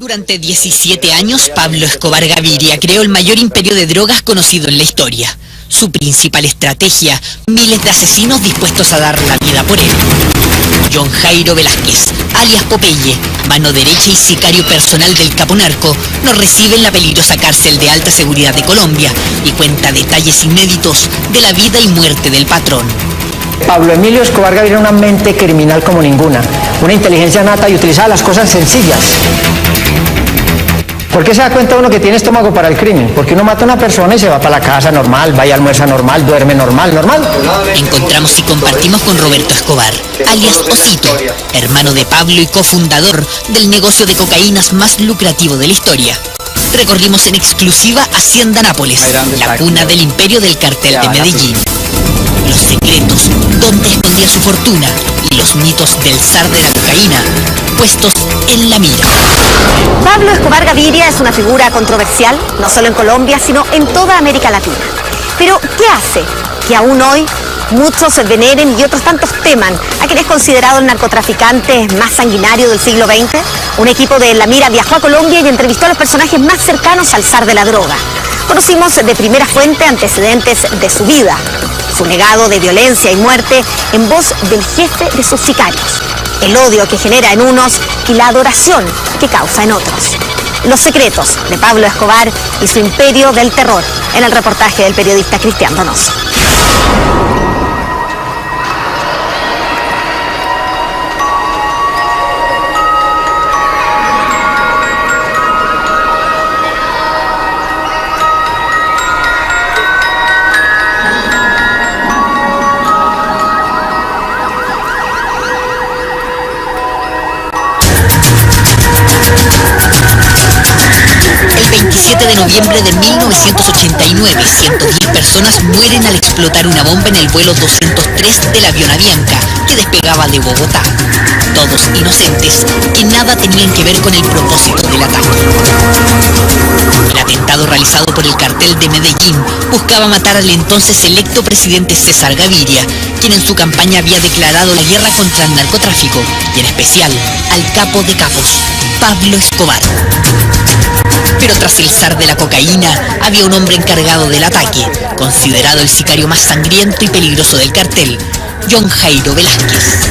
Durante 17 años, Pablo Escobar Gaviria creó el mayor imperio de drogas conocido en la historia. Su principal estrategia, miles de asesinos dispuestos a dar la vida por él. John Jairo Velázquez, alias Popeye, mano derecha y sicario personal del capo narco, nos recibe en la peligrosa cárcel de alta seguridad de Colombia y cuenta detalles inéditos de la vida y muerte del patrón. Pablo Emilio Escobar Gaviria era una mente criminal como ninguna, una inteligencia nata y utilizaba las cosas sencillas. ¿Por qué se da cuenta uno que tiene estómago para el crimen? Porque uno mata a una persona y se va para la casa normal, va y almuerza normal, duerme normal. Encontramos y compartimos con Roberto Escobar, alias Osito, hermano de Pablo y cofundador del negocio de cocaínas más lucrativo de la historia. Recorrimos en exclusiva Hacienda Nápoles, la cuna del imperio del cartel de Medellín. Los secretos, dónde escondía su fortuna y los mitos del zar de la cocaína, puestos en la mira. Pablo Escobar Gaviria es una figura controversial, no solo en Colombia, sino en toda América Latina. Pero, ¿qué hace que aún hoy muchos se veneren y otros tantos teman a quien es considerado el narcotraficante más sanguinario del siglo XX? Un equipo de La Mira viajó a Colombia y entrevistó a los personajes más cercanos al zar de la droga. Conocimos de primera fuente antecedentes de su vida, su legado de violencia y muerte en voz del jefe de sus sicarios, el odio que genera en unos y la adoración que causa en otros. Los secretos de Pablo Escobar y su imperio del terror, en el reportaje del periodista Cristian Donoso. El 7 de noviembre de 1989, 110 personas mueren al explotar una bomba en el vuelo 203 del avión Avianca que despegaba de Bogotá. Todos inocentes que nada tenían que ver con el propósito del ataque. El atentado realizado por el cartel de Medellín buscaba matar al entonces electo presidente César Gaviria, quien en su campaña había declarado la guerra contra el narcotráfico y en especial al capo de capos, Pablo Escobar. Pero tras el zar de la cocaína había un hombre encargado del ataque, considerado el sicario más sangriento y peligroso del cartel, John Jairo Velázquez.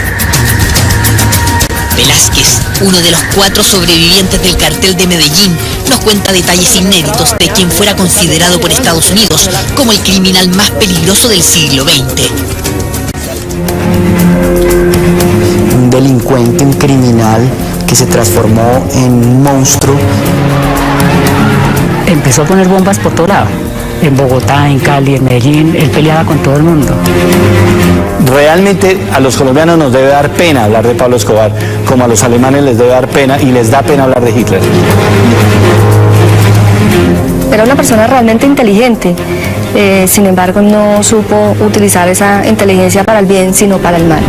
Velázquez, uno de los 4 sobrevivientes del cartel de Medellín, nos cuenta detalles inéditos de quien fuera considerado por Estados Unidos como el criminal más peligroso del siglo XX. Un delincuente, un criminal que se transformó en un monstruo. Empezó a poner bombas por todo lado. En Bogotá, en Cali, en Medellín, él peleaba con todo el mundo. Realmente a los colombianos nos debe dar pena hablar de Pablo Escobar, como a los alemanes les debe dar pena y les da pena hablar de Hitler. Era una persona realmente inteligente, sin embargo no supo utilizar esa inteligencia para el bien, sino para el mal.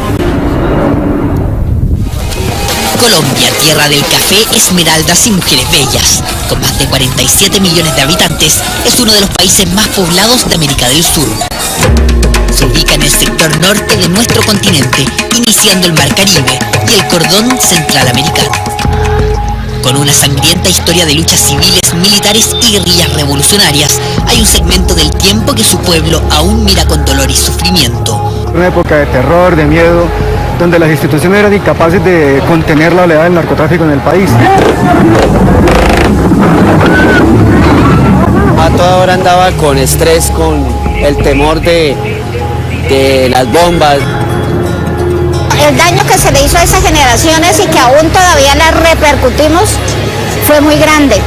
Colombia, tierra del café, esmeraldas y mujeres bellas. Con más de 47 millones de habitantes, es uno de los países más poblados de América del Sur. Se ubica en el sector norte de nuestro continente, iniciando el Mar Caribe y el cordón central americano. Con una sangrienta historia de luchas civiles, militares y guerrillas revolucionarias, hay un segmento del tiempo que su pueblo aún mira con dolor y sufrimiento. Una época de terror, de miedo, donde las instituciones eran incapaces de contener la oleada del narcotráfico en el país. A toda hora andaba con estrés, con el temor de las bombas. El daño que se le hizo a esas generaciones y que aún todavía las repercutimos fue muy grande.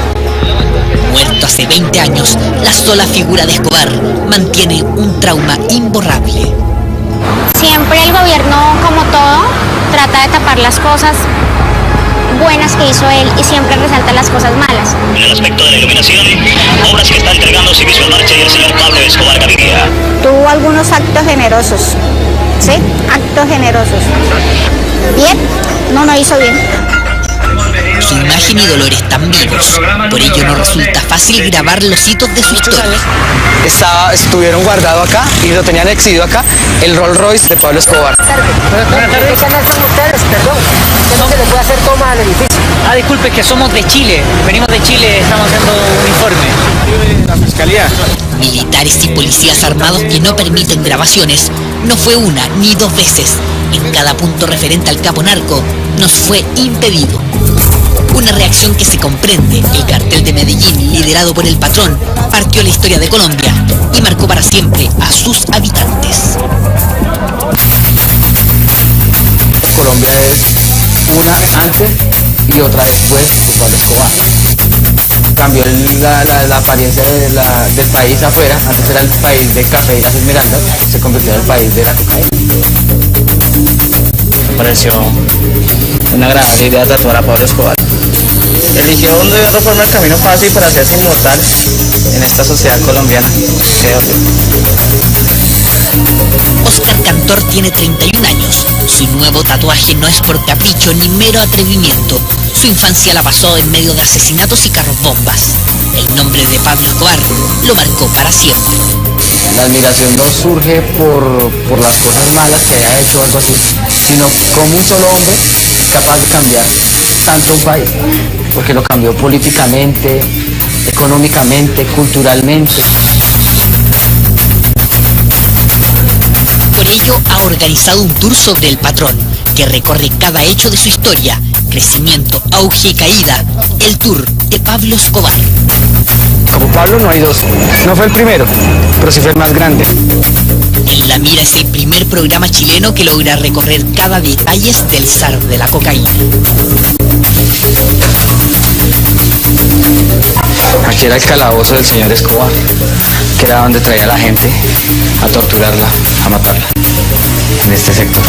Muerto hace 20 años, la sola figura de Escobar mantiene un trauma imborrable. Siempre el gobierno, como todo, trata de tapar las cosas buenas que hizo él y siempre resalta las cosas malas. En el aspecto de la iluminación, obras que está entregando Civismo Marcha y el señor Pablo Escobar Gaviria. Tuvo algunos actos generosos, ¿sí? Actos generosos. Bien, no hizo bien. Su imagen y dolores tan vivos. Por ello no resulta fácil grabar los hitos de su historia. Estuvieron guardados acá y lo tenían exhibido acá, el Rolls Royce de Pablo Escobar. ¿Qué canal son ustedes? Perdón. ¿No se le puede hacer toma al edificio? Disculpe, que somos de Chile. Venimos de Chile, estamos haciendo un informe. La fiscalía. Militares y policías armados que no permiten grabaciones. No fue una ni dos veces. En cada punto referente al capo narco nos fue impedido. Una reacción que se comprende. El cartel de Medellín, liderado por el patrón, partió la historia de Colombia y marcó para siempre a sus habitantes. Colombia es una antes y otra después de Pablo Escobar. Cambió la apariencia del país afuera. Antes era el país de café y las esmeraldas, se convirtió en el país de la cocaína. Me pareció una gran idea tatuar a Pablo Escobar. Eligió de otra forma el camino fácil para hacerse inmortal en esta sociedad colombiana. Creo yo. Oscar Cantor tiene 31 años. Su nuevo tatuaje no es por capricho ni mero atrevimiento. Su infancia la pasó en medio de asesinatos y carros bombas. El nombre de Pablo Escobar lo marcó para siempre. La admiración no surge por las cosas malas que haya hecho o algo así, sino como un solo hombre es capaz de cambiar tanto un país, porque lo cambió políticamente, económicamente, culturalmente. Por ello ha organizado un tour sobre el patrón, que recorre cada hecho de su historia, crecimiento, auge y caída, el tour de Pablo Escobar. Como Pablo no hay dos. No fue el primero, pero sí fue el más grande. En La Mira es el primer programa chileno que logra recorrer cada detalle del zar de la cocaína. Aquí era el calabozo del señor Escobar, que era donde traía a la gente a torturarla, a matarla, en este sector.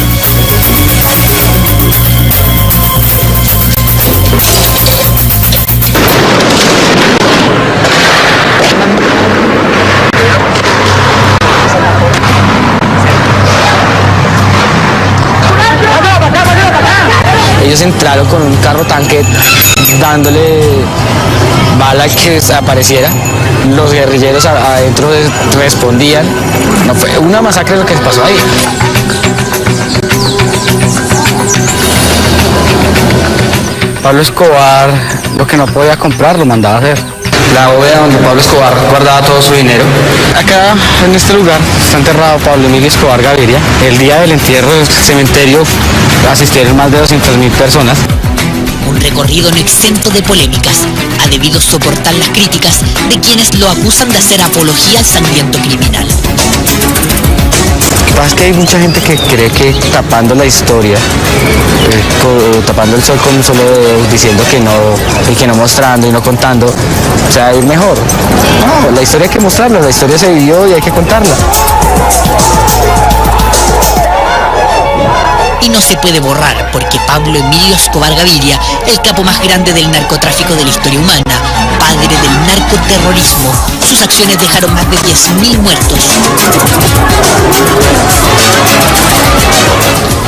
Ellos entraron con un carro tanque dándole bala al que apareciera. Los guerrilleros adentro respondían. No, fue una masacre lo que pasó ahí. Pablo Escobar, lo que no podía comprar, lo mandaba a hacer. La bóveda donde Pablo Escobar guardaba todo su dinero. Acá, en este lugar, está enterrado Pablo Emilio Escobar Gaviria. El día del entierro del cementerio asistieron más de 200.000 personas. Un recorrido no exento de polémicas. Ha debido soportar las críticas de quienes lo acusan de hacer apología al sangriento criminal. Lo que pasa es que hay mucha gente que cree que tapando la historia, tapando el sol con un solo dedo, diciendo que no, y que no mostrando y no contando, o sea, es mejor. No, la historia hay que mostrarla, la historia se vivió y hay que contarla. Y no se puede borrar, porque Pablo Emilio Escobar Gaviria, el capo más grande del narcotráfico de la historia humana, padre del narcoterrorismo, sus acciones dejaron más de 10.000 muertos.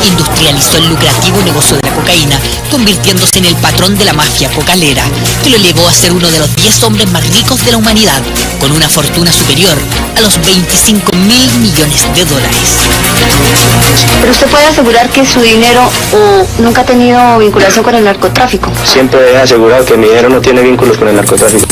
Industrializó el lucrativo negocio de la cocaína, convirtiéndose en el patrón de la mafia cocalera, que lo elevó a ser uno de los 10 hombres más ricos de la humanidad, con una fortuna superior a los 25.000 millones de dólares. Pero usted puede asegurar que su dinero nunca ha tenido vinculación con el narcotráfico. Siempre he asegurado que mi dinero no tiene vínculos con el narcotráfico.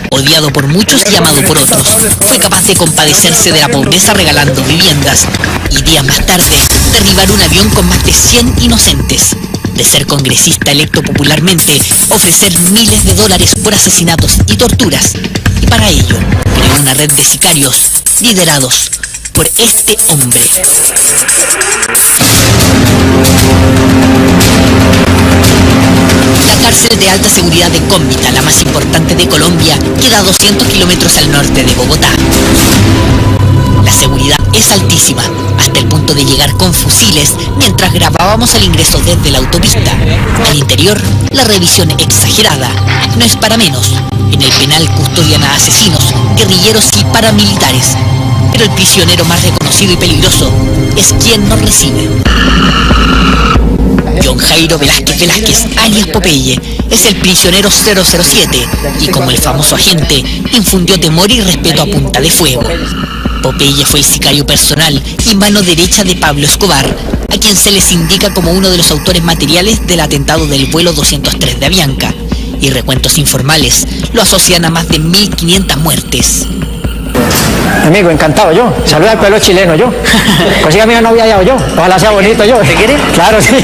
Odiado por muchos y amado por otros, fue capaz de compadecerse de la pobreza regalando viviendas y días más tarde derribar un avión con más de 100 inocentes. De ser congresista electo popularmente, ofrecer miles de dólares por asesinatos y torturas. Y para ello, creó una red de sicarios liderados por este hombre. La cárcel de alta seguridad de Cómbita, la más importante de Colombia, queda a 200 kilómetros al norte de Bogotá. La seguridad es altísima, hasta el punto de llegar con fusiles mientras grabábamos el ingreso desde la autopista. Al interior, la revisión exagerada. No es para menos. En el penal custodian a asesinos, guerrilleros y paramilitares. Pero el prisionero más reconocido y peligroso es quien nos recibe. John Jairo Velázquez, alias Popeye, es el prisionero 007 y, como el famoso agente, infundió temor y respeto a punta de fuego. Popeye fue el sicario personal y mano derecha de Pablo Escobar, a quien se les indica como uno de los autores materiales del atentado del vuelo 203 de Avianca, y recuentos informales lo asocian a más de 1.500 muertes. Amigo, encantado yo. Saluda al pueblo chileno yo. Consígame una novia ya o yo. Ojalá sea bonito yo. ¿Te quiere? Claro, sí.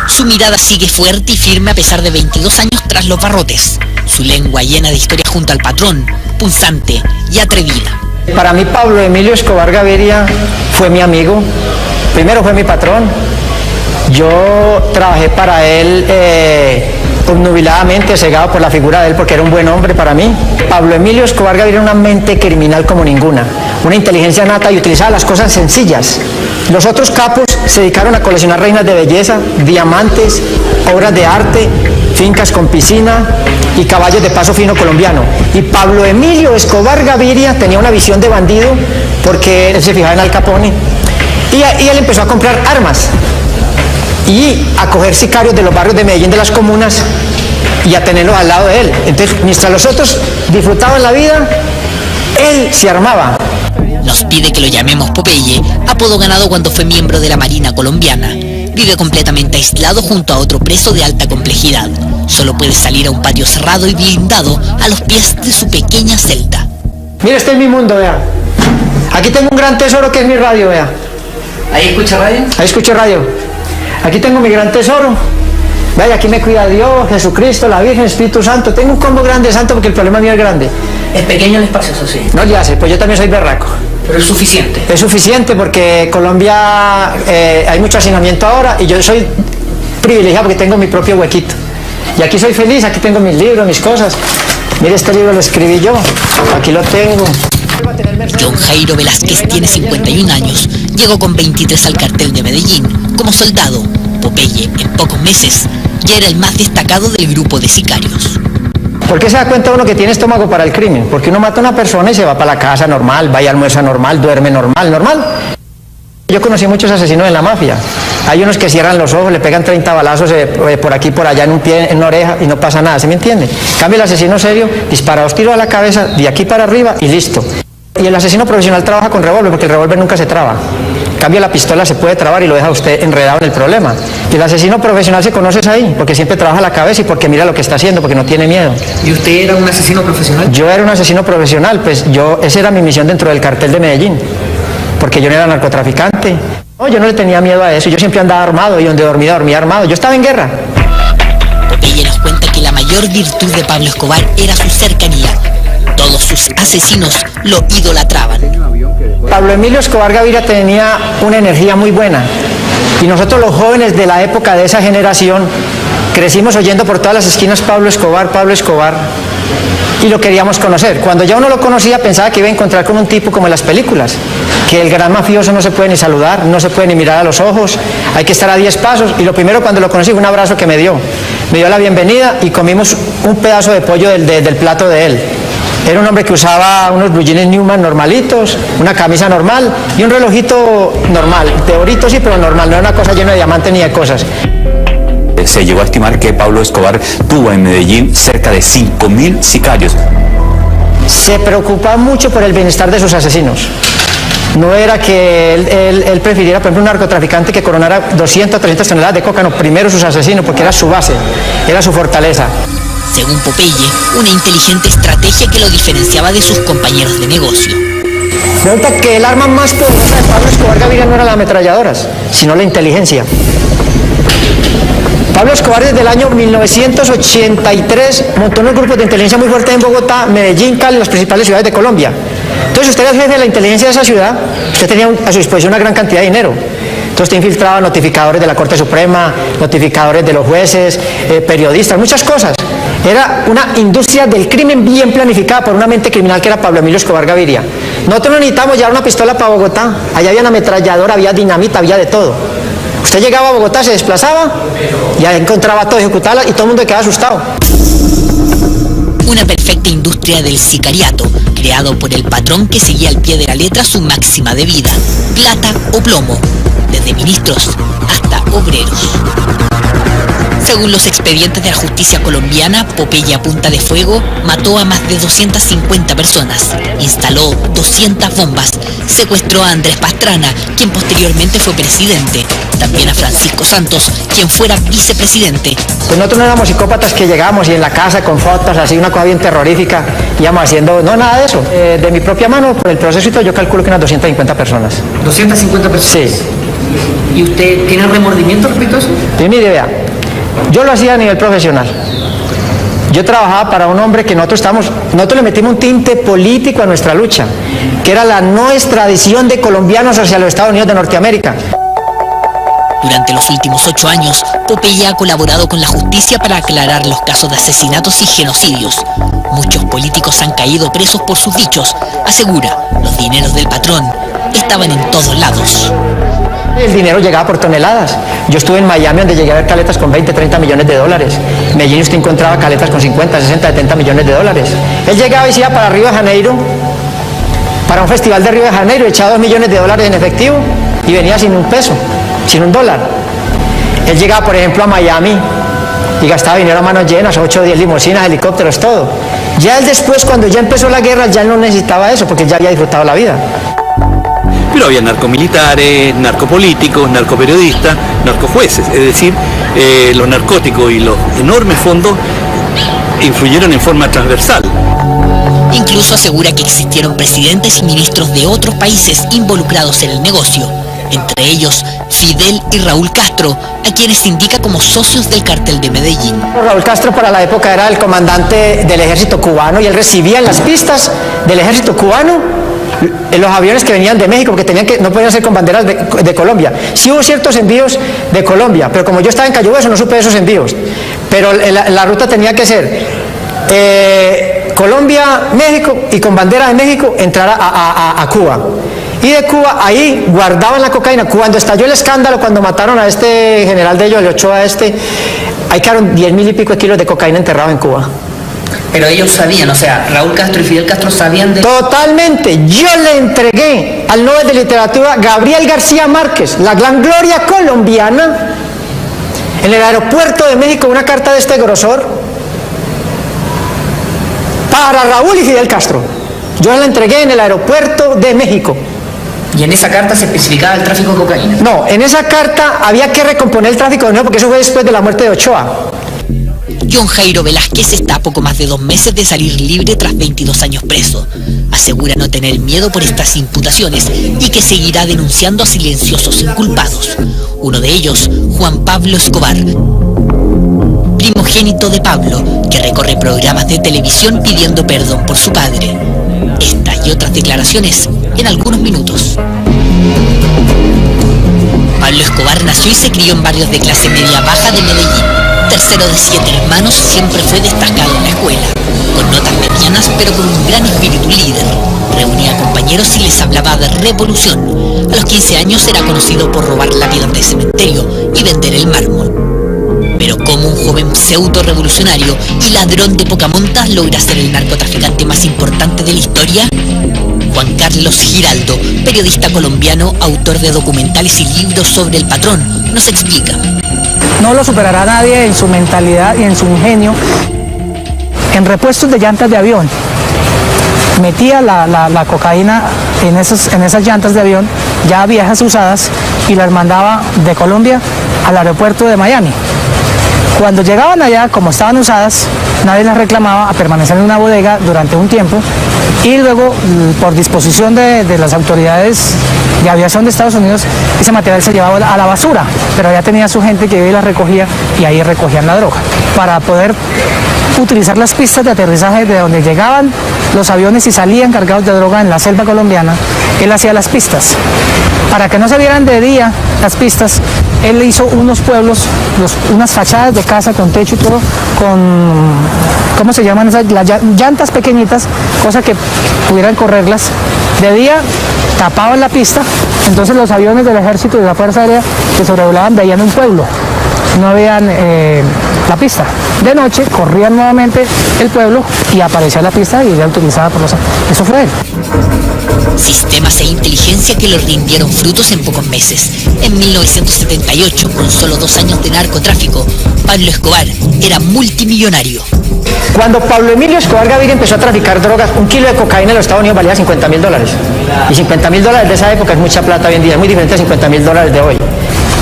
Su mirada sigue fuerte y firme a pesar de 22 años tras los barrotes. Su lengua llena de historia junto al patrón, punzante y atrevida. Para mí Pablo Emilio Escobar Gaviria fue mi amigo. Primero fue mi patrón. Yo trabajé para él obnubiladamente, cegado por la figura de él, porque era un buen hombre para mí. Pablo Emilio Escobar Gaviria era una mente criminal como ninguna, una inteligencia nata y utilizaba las cosas sencillas. Los otros capos se dedicaron a coleccionar reinas de belleza, diamantes, obras de arte, fincas con piscina y caballos de paso fino colombiano. Y Pablo Emilio Escobar Gaviria tenía una visión de bandido porque él se fijaba en Al Capone y él empezó a comprar armas y a coger sicarios de los barrios de Medellín, de las comunas, y a tenerlos al lado de él. Entonces, mientras los otros disfrutaban la vida, él se armaba. Nos pide que lo llamemos Popeye, apodo ganado cuando fue miembro de la Marina colombiana. Vive completamente aislado junto a otro preso de alta complejidad. Solo puede salir a un patio cerrado y blindado a los pies de su pequeña celda. Mira, este es mi mundo, vea. Aquí tengo un gran tesoro que es mi radio, vea. ¿Ahí escucha radio? Ahí escucho radio. Aquí tengo mi gran tesoro. Vaya, aquí me cuida Dios, Jesucristo, la Virgen, Espíritu Santo. Tengo un combo grande santo porque el problema mío es grande. Es pequeño el espacio, eso sí. No, ya sé, pues yo también soy berraco. Pero es suficiente. Es suficiente porque Colombia hay mucho hacinamiento ahora y yo soy privilegiado porque tengo mi propio huequito. Y aquí soy feliz, aquí tengo mis libros, mis cosas. Mire, este libro lo escribí yo, aquí lo tengo. John Jairo Velázquez tiene 51 años. Llegó con 23 al cartel de Medellín como soldado. Popeye, en pocos meses, ya era el más destacado del grupo de sicarios. ¿Por qué se da cuenta uno que tiene estómago para el crimen? Porque uno mata a una persona y se va para la casa normal, va y almuerza normal, duerme normal. Yo conocí muchos asesinos en la mafia. Hay unos que cierran los ojos, le pegan 30 balazos por aquí, por allá, en un pie, en una oreja y no pasa nada, ¿se me entiende? En cambio, el asesino serio dispara 2 tiros a la cabeza, de aquí para arriba y listo. Y el asesino profesional trabaja con revólver porque el revólver nunca se traba. En cambio, la pistola se puede trabar y lo deja usted enredado en el problema. Y el asesino profesional se conoce ahí porque siempre trabaja la cabeza y porque mira lo que está haciendo, porque no tiene miedo. ¿Y usted era un asesino profesional? Yo era un asesino profesional, pues esa era mi misión dentro del cartel de Medellín. Porque yo no era narcotraficante. No, yo no le tenía miedo a eso. Yo siempre andaba armado y donde dormía armado. Yo estaba en guerra. Popeye nos cuenta que la mayor virtud de Pablo Escobar era su cercanía. Todos sus asesinos lo idolatraban. Pablo Emilio Escobar Gaviria tenía una energía muy buena. Y nosotros los jóvenes de la época de esa generación crecimos oyendo por todas las esquinas Pablo Escobar, Pablo Escobar. Y lo queríamos conocer. Cuando ya uno lo conocía pensaba que iba a encontrar con un tipo como en las películas, que el gran mafioso no se puede ni saludar, no se puede ni mirar a los ojos, hay que estar a 10 pasos. Y lo primero cuando lo conocí fue un abrazo que me dio la bienvenida y comimos un pedazo de pollo del plato de él. Era un hombre que usaba unos blue jeans Newman normalitos, una camisa normal y un relojito normal, de orito sí, pero normal, no era una cosa llena de diamantes ni de cosas. Se llegó a estimar que Pablo Escobar tuvo en Medellín cerca de 5.000 sicarios. Se preocupaba mucho por el bienestar de sus asesinos. No era que él prefiriera, por ejemplo, un narcotraficante que coronara 200 o 300 toneladas de coca, no, primero sus asesinos, porque era su base, era su fortaleza. Según Popeye, una inteligente estrategia que lo diferenciaba de sus compañeros de negocio. Resulta que el arma más poderosa de Pablo Escobar Gaviria no eran las ametralladoras, sino la inteligencia. Pablo Escobar desde el año 1983 montó unos grupos de inteligencia muy fuertes en Bogotá, Medellín, Cali, las principales ciudades de Colombia. Entonces usted era jefe de la inteligencia de esa ciudad, usted tenía a su disposición una gran cantidad de dinero. Entonces usted infiltraba notificadores de la Corte Suprema, notificadores de los jueces, periodistas, muchas cosas. Era una industria del crimen bien planificada por una mente criminal que era Pablo Emilio Escobar Gaviria. Nosotros no necesitábamos llevar una pistola para Bogotá, allá había una ametralladora, había dinamita, había de todo. Usted llegaba a Bogotá, se desplazaba, ya encontraba todo, ejecutaba y todo el mundo quedaba asustado. Una perfecta industria del sicariato, creado por el patrón que seguía al pie de la letra su máxima de vida, plata o plomo. desde ministros hasta obreros. Según los expedientes de la justicia colombiana, Popeye a punta de fuego mató a más de 250 personas, instaló 200 bombas, secuestró a Andrés Pastrana, quien posteriormente fue presidente, también a Francisco Santos, quien fuera vicepresidente. Pues nosotros no éramos psicópatas que llegábamos y en la casa con fotos, así una cosa bien terrorífica, íbamos haciendo, no, nada de eso. De mi propia mano, por el proceso y todo, yo calculo que unas 250 personas. ¿250 personas? Sí. ¿Y usted tiene remordimiento respecto a eso? Tiene mi idea. Yo lo hacía a nivel profesional. Yo trabajaba para un hombre que nosotros le metimos un tinte político a nuestra lucha, que era la no extradición de colombianos hacia los Estados Unidos de Norteamérica. Durante los últimos 8 años, Popeye ha colaborado con la justicia para aclarar los casos de asesinatos y genocidios. Muchos políticos han caído presos por sus dichos. Asegura, los dineros del patrón estaban en todos lados. El dinero llegaba por toneladas. Yo estuve en Miami donde llegué a ver caletas con 20, 30 millones de dólares. En Medellín usted encontraba caletas con 50, 60, 70 millones de dólares. Él llegaba y se iba para Río de Janeiro, para un festival de Río de Janeiro, echaba 2 millones de dólares en efectivo y venía sin un peso, sin un dólar. Él llegaba, por ejemplo, a Miami y gastaba dinero a manos llenas, 8 o 10 limusinas, helicópteros, todo. Ya él después, cuando ya empezó la guerra, ya no necesitaba eso porque ya había disfrutado la vida. Pero había narcomilitares, narcopolíticos, narcoperiodistas, narcojueces, es decir, los narcóticos y los enormes fondos influyeron en forma transversal. Incluso asegura que existieron presidentes y ministros de otros países involucrados en el negocio, entre ellos Fidel y Raúl Castro, a quienes indica como socios del cartel de Medellín. Raúl Castro para la época era el comandante del ejército cubano y él recibía en las pistas del ejército cubano en los aviones que venían de México, porque no podían ser con banderas de Colombia. Sí hubo ciertos envíos de Colombia, pero como yo estaba en Cayo Hueso no supe de esos envíos. Pero la ruta tenía que ser Colombia, México, y con bandera de México entrar a Cuba. Y de Cuba, ahí guardaban la cocaína. Cuando estalló el escándalo, cuando mataron a este general de ellos, el Ochoa ahí quedaron 10.000 y pico de kilos de cocaína enterrado en Cuba. Pero ellos sabían, o sea, Raúl Castro y Fidel Castro sabían de... Totalmente. Yo le entregué al Nobel de Literatura Gabriel García Márquez, la gran gloria colombiana, en el aeropuerto de México, una carta de este grosor para Raúl y Fidel Castro. Yo la entregué en el aeropuerto de México. ¿Y en esa carta se especificaba el tráfico de cocaína? No, en esa carta había que recomponer el tráfico de nuevo porque eso fue después de la muerte de Ochoa. John Jairo Velázquez está a poco más de 2 meses de salir libre tras 22 años preso. Asegura no tener miedo por estas imputaciones y que seguirá denunciando a silenciosos inculpados. Uno de ellos, Juan Pablo Escobar, primogénito de Pablo, que recorre programas de televisión pidiendo perdón por su padre. Estas y otras declaraciones en algunos minutos. Pablo Escobar nació y se crió en barrios de clase media baja de Medellín. Tercero de 7 hermanos, siempre fue destacado en la escuela, con notas medianas pero con un gran espíritu líder. Reunía compañeros y les hablaba de revolución. A los 15 años era conocido por robar lápidas de cementerio y vender el mármol. Pero como un joven pseudo revolucionario y ladrón de poca monta logra ser el narcotraficante más importante de la historia, Juan Carlos Giraldo, periodista colombiano, autor de documentales y libros sobre el patrón, nos explica. No lo superará nadie en su mentalidad y en su ingenio. En repuestos de llantas de avión, metía la cocaína en esas llantas de avión, ya viejas usadas, y las mandaba de Colombia al aeropuerto de Miami. Cuando llegaban allá, como estaban usadas, nadie las reclamaba, a permanecer en una bodega durante un tiempo, y luego, por disposición de las autoridades de aviación de Estados Unidos, ese material se llevaba a la basura, pero ya tenía su gente que iba y la recogía, y ahí recogían la droga. Para poder utilizar las pistas de aterrizaje de donde llegaban los aviones y salían cargados de droga en la selva colombiana, él hacía las pistas. Para que no se vieran de día las pistas, él hizo unos pueblos, unas fachadas de casa con techo y todo, con, ¿cómo se llaman esas? Las llantas pequeñitas, cosa que pudieran correrlas. De día tapaban la pista, entonces los aviones del ejército y de la Fuerza Aérea que sobrevolaban veían un pueblo, no veían la pista. De noche corrían nuevamente el pueblo y aparecía la pista y era utilizada por los... Eso fue él. Sistemas e inteligencia que le rindieron frutos en pocos meses. En 1978, con solo 2 años de narcotráfico, Pablo Escobar era multimillonario. Cuando Pablo Emilio Escobar Gaviria empezó a traficar drogas, 1 kilo de cocaína en los Estados Unidos valía $50.000. Y $50.000 de esa época es mucha plata hoy en día, es muy diferente a $50.000 de hoy.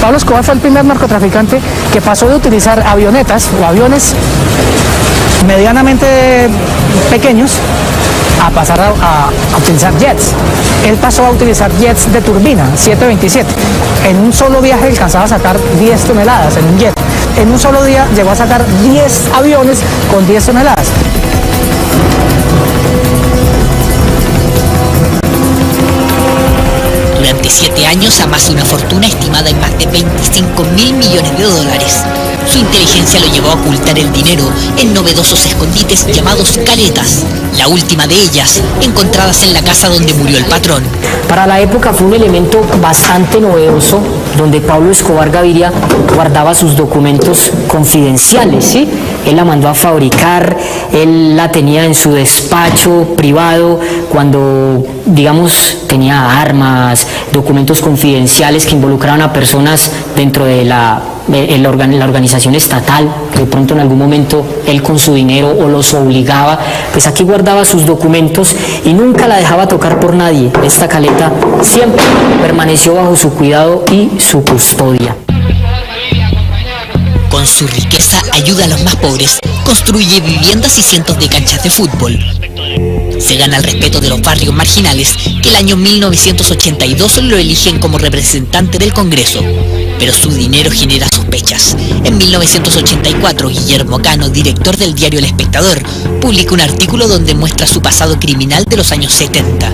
Pablo Escobar fue el primer narcotraficante que pasó de utilizar avionetas o aviones medianamente pequeños a pasar a utilizar jets. Él pasó a utilizar jets de turbina, 727. En un solo viaje alcanzaba a sacar 10 toneladas en un jet. En un solo día llegó a sacar 10 aviones con 10 toneladas. Durante 7 años amasó una fortuna estimada en más de $25.000 millones. Su inteligencia lo llevó a ocultar el dinero en novedosos escondites llamados caletas, la última de ellas encontradas en la casa donde murió el patrón. Para la época fue un elemento bastante novedoso, donde Pablo Escobar Gaviria guardaba sus documentos confidenciales, ¿sí? Él la mandó a fabricar, él la tenía en su despacho privado cuando, digamos, tenía armas, documentos confidenciales que involucraban a personas dentro de la organización estatal, que de pronto en algún momento él con su dinero o los obligaba, pues aquí guardaba sus documentos y nunca la dejaba tocar por nadie. Esta caleta siempre permaneció bajo su cuidado y su custodia. Con su riqueza ayuda a los más pobres, construye viviendas y cientos de canchas de fútbol. Se gana el respeto de los barrios marginales, que el año 1982 lo eligen como representante del Congreso. Pero su dinero genera sospechas. En 1984, Guillermo Cano, director del diario El Espectador, publica un artículo donde muestra su pasado criminal de los años 70.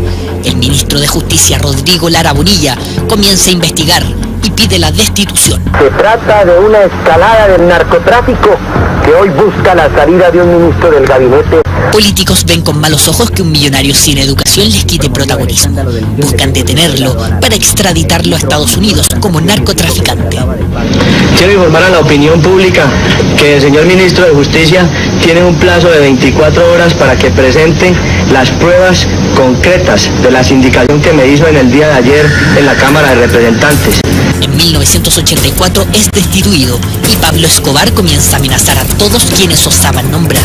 El ministro de Justicia, Rodrigo Lara Bonilla, comienza a investigar y pide la destitución. Se trata de una escalada del narcotráfico que hoy busca la salida de un ministro del gabinete. Políticos ven con malos ojos que un millonario sin educación les quite protagonismo. Buscan detenerlo para extraditarlo a Estados Unidos como narcotraficante. Quiero informar a la opinión pública que el señor ministro de Justicia tiene un plazo de 24 horas para que presente las pruebas concretas de la sindicación que me hizo en el día de ayer en la Cámara de Representantes. En 1984 es destituido y Pablo Escobar comienza a amenazar a todos quienes osaban nombrar.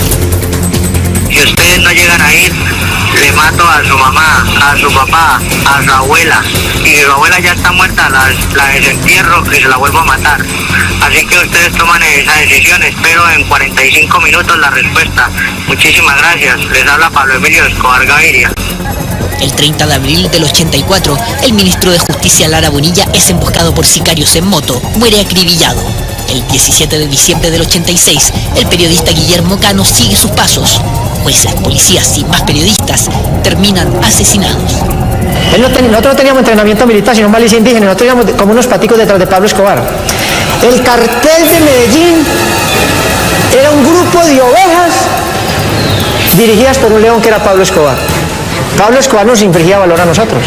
Si ustedes no llegan a ir, le mato a su mamá, a su papá, a su abuela. Y su abuela ya está muerta, la desentierro y se la vuelvo a matar. Así que ustedes toman esa decisión, espero en 45 minutos la respuesta. Muchísimas gracias, les habla Pablo Emilio Escobar Gaviria. El 30 de abril del 84, el ministro de Justicia Lara Bonilla es emboscado por sicarios en moto, muere acribillado. El 17 de diciembre del 86, el periodista Guillermo Cano sigue sus pasos. Jueces, policías y más periodistas terminan asesinados. Nosotros no teníamos entrenamiento militar, sino malicia indígena. Nosotros íbamos como unos paticos detrás de Pablo Escobar. El cartel de Medellín era un grupo de ovejas dirigidas por un león que era Pablo Escobar. Pablo Escobar nos infligía valor a nosotros.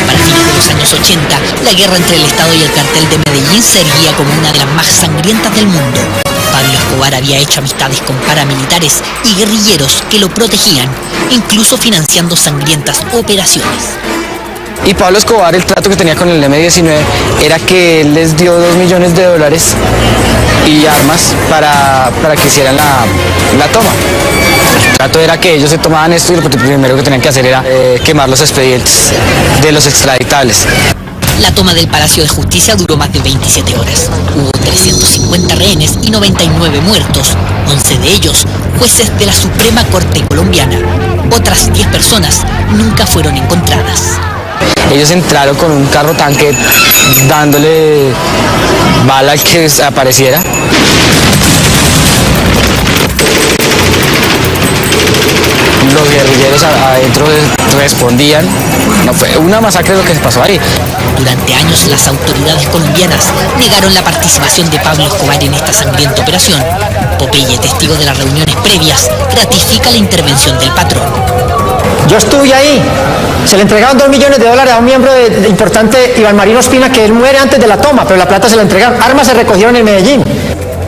Para fines de los años 80, la guerra entre el Estado y el cartel de Medellín se erguía como una de las más sangrientas del mundo. Pablo Escobar había hecho amistades con paramilitares y guerrilleros que lo protegían, incluso financiando sangrientas operaciones. Y Pablo Escobar, el trato que tenía con el M-19 era que él les dio $2 millones y armas para que hicieran la toma. El trato era que ellos se tomaban esto y lo primero que tenían que hacer era quemar los expedientes de los extraditables. La toma del Palacio de Justicia duró más de 27 horas. Hubo 350 rehenes y 99 muertos, 11 de ellos jueces de la Suprema Corte colombiana. Otras 10 personas nunca fueron encontradas. Ellos entraron con un carro tanque dándole bala al que apareciera. Los guerrilleros adentro respondían. No, fue una masacre lo que se pasó ahí. Durante años las autoridades colombianas negaron la participación de Pablo Escobar en esta sangrienta operación. Popeye, testigo de las reuniones previas, ratifica la intervención del patrón. Yo estuve ahí. Se le entregaron $2 millones a un miembro importante, Iván Marino Espina, que él muere antes de la toma, pero la plata se la entregaron. Armas se recogieron en Medellín.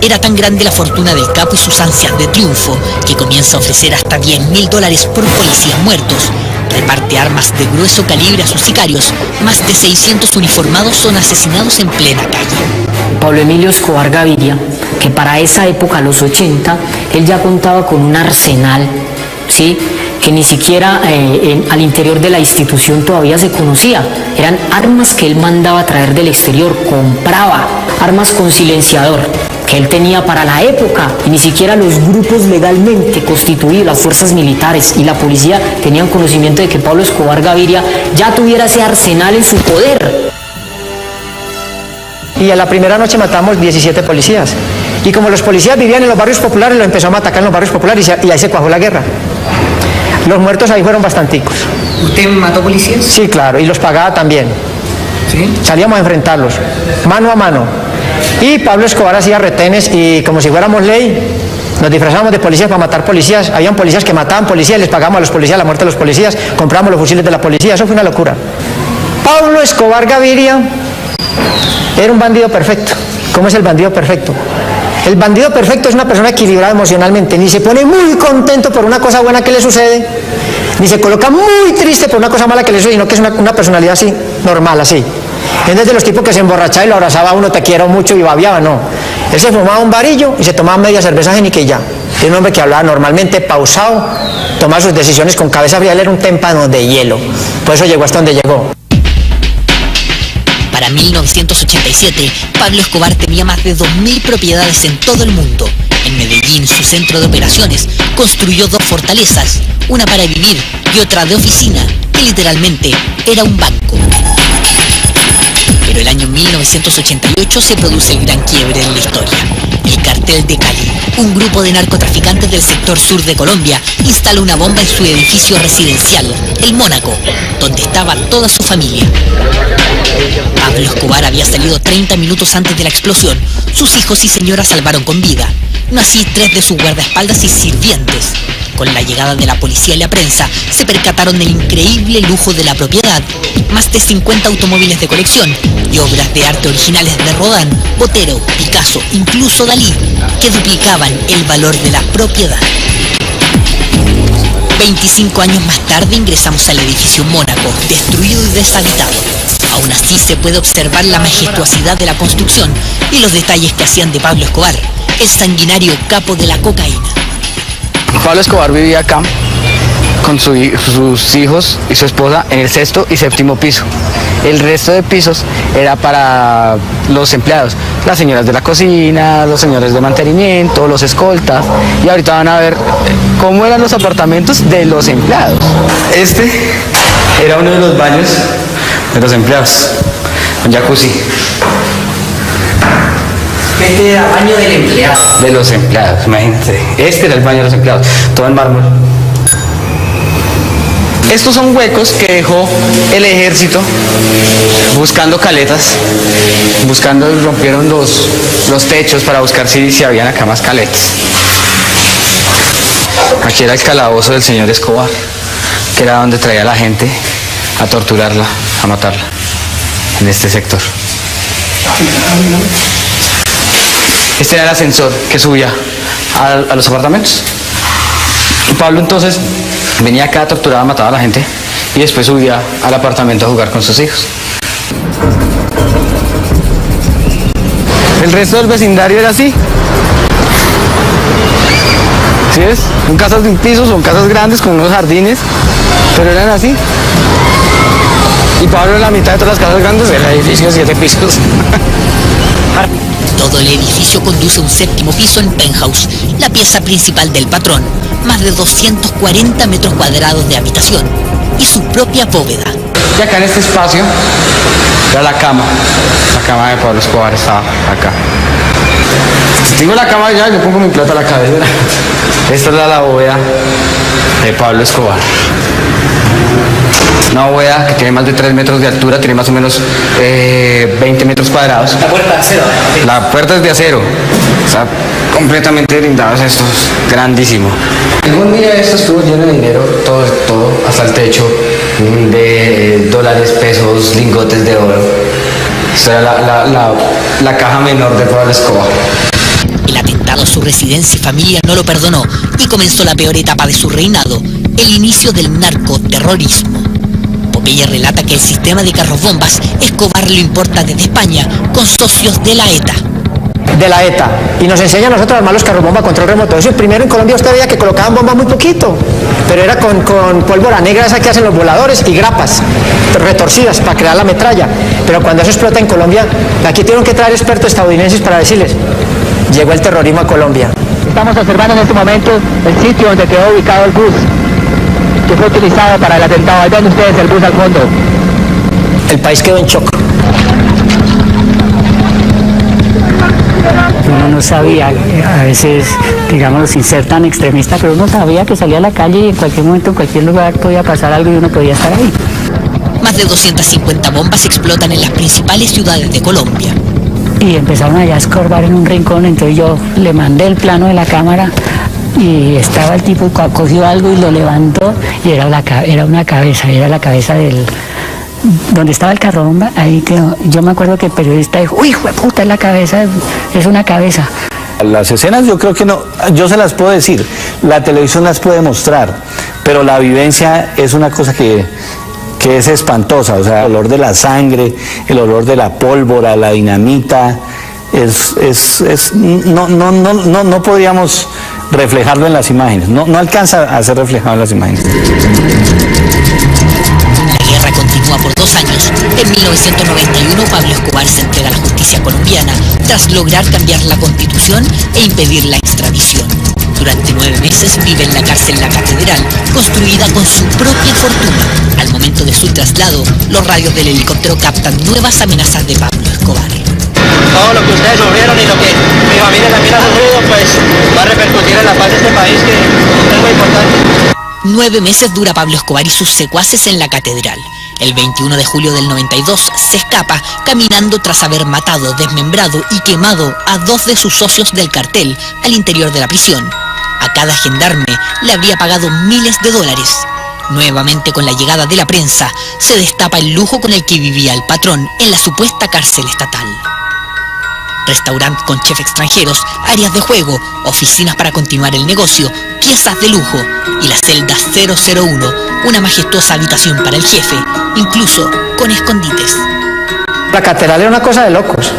Era tan grande la fortuna del capo y sus ansias de triunfo que comienza a ofrecer hasta $10.000 por policías muertos. Reparte armas de grueso calibre a sus sicarios. Más de 600 uniformados son asesinados en plena calle. Pablo Emilio Escobar Gaviria, que para esa época, los 80, él ya contaba con un arsenal, ¿sí?, que ni siquiera al interior de la institución todavía se conocía. Eran armas que él mandaba a traer del exterior, compraba armas con silenciador que él tenía para la época, y ni siquiera los grupos legalmente constituidos, las fuerzas militares y la policía, tenían conocimiento de que Pablo Escobar Gaviria ya tuviera ese arsenal en su poder. Y a la primera noche matamos 17 policías. Y como los policías vivían en los barrios populares, lo empezamos a atacar en los barrios populares y ahí se cuajó la guerra. Los muertos ahí fueron bastanticos. ¿Usted mató policías? Sí, claro, y los pagaba también. ¿Sí? Salíamos a enfrentarlos, mano a mano. Y Pablo Escobar hacía retenes y como si fuéramos ley, nos disfrazábamos de policías para matar policías. Habían policías que mataban policías, les pagamos a los policías la muerte de los policías, compramos los fusiles de la policía, eso fue una locura. Pablo Escobar Gaviria era un bandido perfecto. ¿Cómo es el bandido perfecto? El bandido perfecto es una persona equilibrada emocionalmente, ni se pone muy contento por una cosa buena que le sucede, ni se coloca muy triste por una cosa mala que le sucede, sino que es una personalidad así, normal, así. Es de los tipos que se emborrachaba y lo abrazaba a uno, te quiero mucho, y babiaba, no. Él se fumaba un varillo y se tomaba media cerveza génica y ya. Era un hombre que hablaba normalmente, pausado, tomaba sus decisiones con cabeza fría, él era un témpano de hielo. Por eso llegó hasta donde llegó. Para 1987, Pablo Escobar tenía más de 2.000 propiedades en todo el mundo. En Medellín, su centro de operaciones, construyó 2 fortalezas, una para vivir y otra de oficina, que literalmente era un banco. Pero el año 1988 se produce el gran quiebre en la historia. El Cartel de Cali, un grupo de narcotraficantes del sector sur de Colombia, instala una bomba en su edificio residencial, el Mónaco, donde estaba toda su familia. Pablo Escobar había salido 30 minutos antes de la explosión. Sus hijos y señora salvaron con vida, no así 3 de sus guardaespaldas y sirvientes. Con la llegada de la policía y la prensa, se percataron del increíble lujo de la propiedad. Más de 50 automóviles de colección y obras de arte originales de Rodin, Botero, Picasso, incluso Dalí, que duplicaban el valor de la propiedad. 25 años más tarde ingresamos al edificio Mónaco, destruido y deshabitado. Aún así se puede observar la majestuosidad de la construcción y los detalles que hacían de Pablo Escobar, el sanguinario capo de la cocaína. Pablo Escobar vivía acá con sus hijos y su esposa en el 6º y 7º piso. El resto de pisos era para los empleados, las señoras de la cocina, los señores de mantenimiento, los escoltas. Y ahorita van a ver cómo eran los apartamentos de los empleados. Este era uno de los baños de los empleados, un jacuzzi. Este era el baño del empleado. De los empleados, imagínate. Este era el baño de los empleados, todo en mármol. Estos son huecos que dejó el ejército buscando caletas, rompieron los techos para buscar si habían acá más caletas. Aquí era el calabozo del señor Escobar, que era donde traía a la gente a torturarla, a matarla, en este sector. Este era el ascensor que subía a los apartamentos. Y Pablo entonces venía acá a torturar, a matar a la gente y después subía al apartamento a jugar con sus hijos. El resto del vecindario era así. ¿Sí ves? Son casas de un piso, son casas grandes con unos jardines, pero eran así. Y Pablo en la mitad de todas las casas grandes era el edificio de 7 pisos. Todo el edificio conduce a un 7º piso en penthouse, la pieza principal del patrón, más de 240 metros cuadrados de habitación y su propia bóveda. Y acá en este espacio era la cama de Pablo Escobar estaba acá. Si digo la cama ya, yo pongo mi plata a la cabeza. Esta es la bóveda de Pablo Escobar. Una bóveda que tiene más de 3 metros de altura, tiene más o menos 20 metros cuadrados. La puerta de acero. La puerta es de acero. Está completamente blindado, esto es grandísimo. Algún día esto estuvo lleno de dinero, todo, hasta el techo, de dólares, pesos, lingotes de oro. Esta era la caja menor de Pablo Escobar. El atentado a su residencia y familia no lo perdonó y comenzó la peor etapa de su reinado, el inicio del narcoterrorismo. Popeye relata que el sistema de carros bombas Escobar lo importa desde España con socios de la ETA. Y nos enseña a nosotros a armar los carros bomba control remoto. Eso primero en Colombia usted veía que colocaban bombas muy poquito, pero era con pólvora negra esa que hacen los voladores y grapas retorcidas para crear la metralla. Pero cuando eso explota en Colombia, aquí tuvieron que traer expertos estadounidenses para decirles, llegó el terrorismo a Colombia. Estamos observando en este momento el sitio donde quedó ubicado el bus que fue utilizado para el atentado. Ahí ven ustedes el bus al fondo. El país quedó en shock. Uno no sabía, a veces, digámoslo sin ser tan extremista, pero uno sabía que salía a la calle y en cualquier momento, en cualquier lugar podía pasar algo y uno podía estar ahí. Más de 250 bombas explotan en las principales ciudades de Colombia. Y empezaron allá a escorbar en un rincón, entonces yo le mandé el plano de la cámara y estaba el tipo, cogió algo y lo levantó y era una cabeza, era la cabeza del... donde estaba el carro bomba, ahí quedó. Yo me acuerdo que el periodista dijo, uy, jueputa, es la cabeza, es una cabeza. Las escenas yo creo que no, yo se las puedo decir, la televisión las puede mostrar, pero la vivencia es una cosa que es espantosa, o sea, el olor de la sangre, el olor de la pólvora, la dinamita, no podríamos reflejarlo en las imágenes, no alcanza a ser reflejado en las imágenes. Continúa por 2 años. En 1991, Pablo Escobar se entrega a la justicia colombiana tras lograr cambiar la constitución e impedir la extradición. Durante 9 meses vive en la cárcel La Catedral, construida con su propia fortuna. Al momento de su traslado, los radios del helicóptero captan nuevas amenazas de Pablo Escobar. Todo lo que ustedes sufrieron y lo que mi familia también ha sufrido, pues va a repercutir en la paz de este país, que es muy importante. 9 meses dura Pablo Escobar y sus secuaces en La Catedral. El 21 de julio del 92 se escapa caminando tras haber matado, desmembrado y quemado a 2 de sus socios del cartel al interior de la prisión. A cada gendarme le habría pagado miles de dólares. Nuevamente con la llegada de la prensa, se destapa el lujo con el que vivía el patrón en la supuesta cárcel estatal. Restaurante con chef extranjeros, áreas de juego, oficinas para continuar el negocio, piezas de lujo y la celda 001, una majestuosa habitación para el jefe, incluso con escondites. La Catedral era una cosa de locos.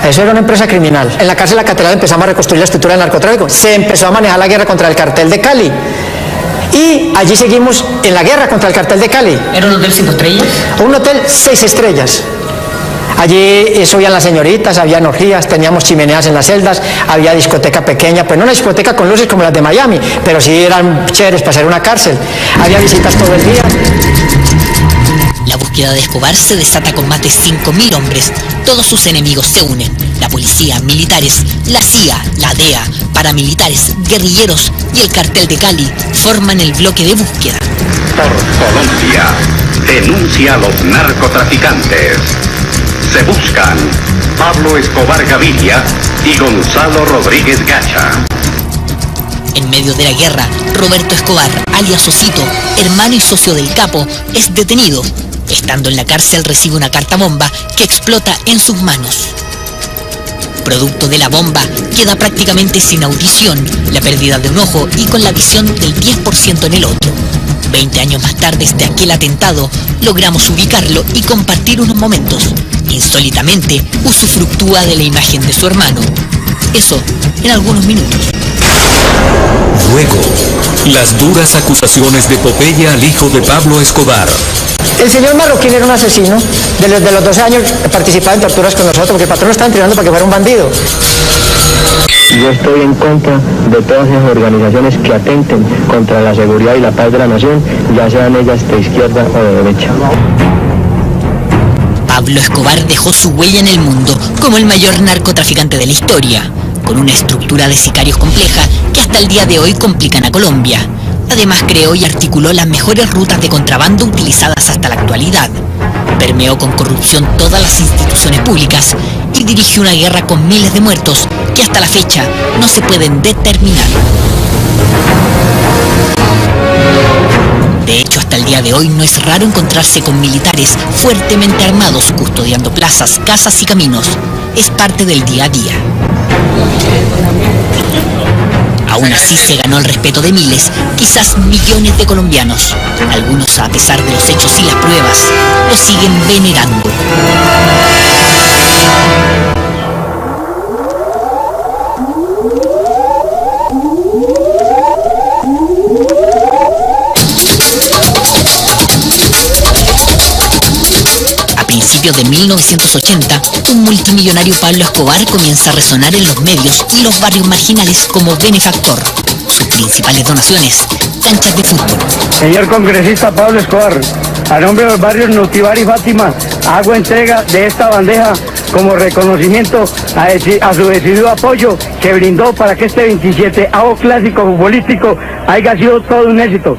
Eso era una empresa criminal. En la cárcel de La Catedral empezamos a reconstruir la estructura del narcotráfico. Se empezó a manejar la guerra contra el cartel de Cali. Y allí seguimos en la guerra contra el cartel de Cali. ¿Era un hotel 5 estrellas? Un hotel 6 estrellas. Allí subían las señoritas, habían orgías, teníamos chimeneas en las celdas, había discoteca pequeña, pues no una discoteca con luces como las de Miami, pero sí eran chéveres para ser una cárcel. Había visitas todo el día. La búsqueda de Escobar se desata con más de 5.000 hombres. Todos sus enemigos se unen. La policía, militares, la CIA, la DEA, paramilitares, guerrilleros y el cartel de Cali forman el bloque de búsqueda. Por Colombia, denuncia a los narcotraficantes. Se buscan Pablo Escobar Gaviria y Gonzalo Rodríguez Gacha. En medio de la guerra, Roberto Escobar, alias Osito, hermano y socio del capo, es detenido. Estando en la cárcel recibe una carta bomba que explota en sus manos. Producto de la bomba, queda prácticamente sin audición, la pérdida de un ojo y con la visión del 10% en el otro. 20 años más tarde de aquel atentado, logramos ubicarlo y compartir unos momentos. Insólitamente, usufructúa de la imagen de su hermano. Eso en algunos minutos. Luego, las duras acusaciones de Popeye al hijo de Pablo Escobar. El señor Marroquín era un asesino. De los 12 años participaba en torturas con nosotros porque el patrón lo estaba entrenando para que fuera un bandido. Yo estoy en contra de todas esas organizaciones que atenten contra la seguridad y la paz de la nación, ya sean ellas de izquierda o de derecha. Pablo Escobar dejó su huella en el mundo como el mayor narcotraficante de la historia, con una estructura de sicarios compleja que hasta el día de hoy complican a Colombia. Además creó y articuló las mejores rutas de contrabando utilizadas hasta la actualidad. Permeó con corrupción todas las instituciones públicas y dirigió una guerra con miles de muertos que hasta la fecha no se pueden determinar. De hecho, hasta el día de hoy no es raro encontrarse con militares fuertemente armados custodiando plazas, casas y caminos. Es parte del día a día. Aún así se ganó el respeto de miles, quizás millones de colombianos. Algunos, a pesar de los hechos y las pruebas, lo siguen venerando. A principios de 1980, un multimillonario Pablo Escobar comienza a resonar en los medios y los barrios marginales como benefactor. Sus principales donaciones, canchas de fútbol. Señor congresista Pablo Escobar, a nombre de los barrios Nutivar y Fátima, hago entrega de esta bandeja como reconocimiento a su decidido apoyo que brindó para que este 27º clásico futbolístico haya sido todo un éxito.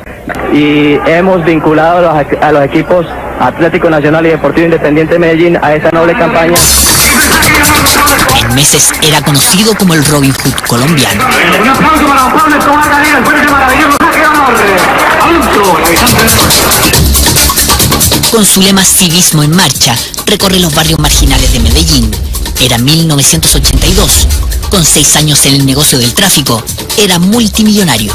Y hemos vinculado a los equipos Atlético Nacional y Deportivo Independiente de Medellín a esta noble campaña. En meses era conocido como el Robin Hood colombiano. Un aplauso para Pablo Escobar Gaviria, después de ese maravilloso saque de honor. Con su lema Civismo en Marcha, recorre los barrios marginales de Medellín. Era 1982. Con 6 años en el negocio del tráfico, era multimillonario.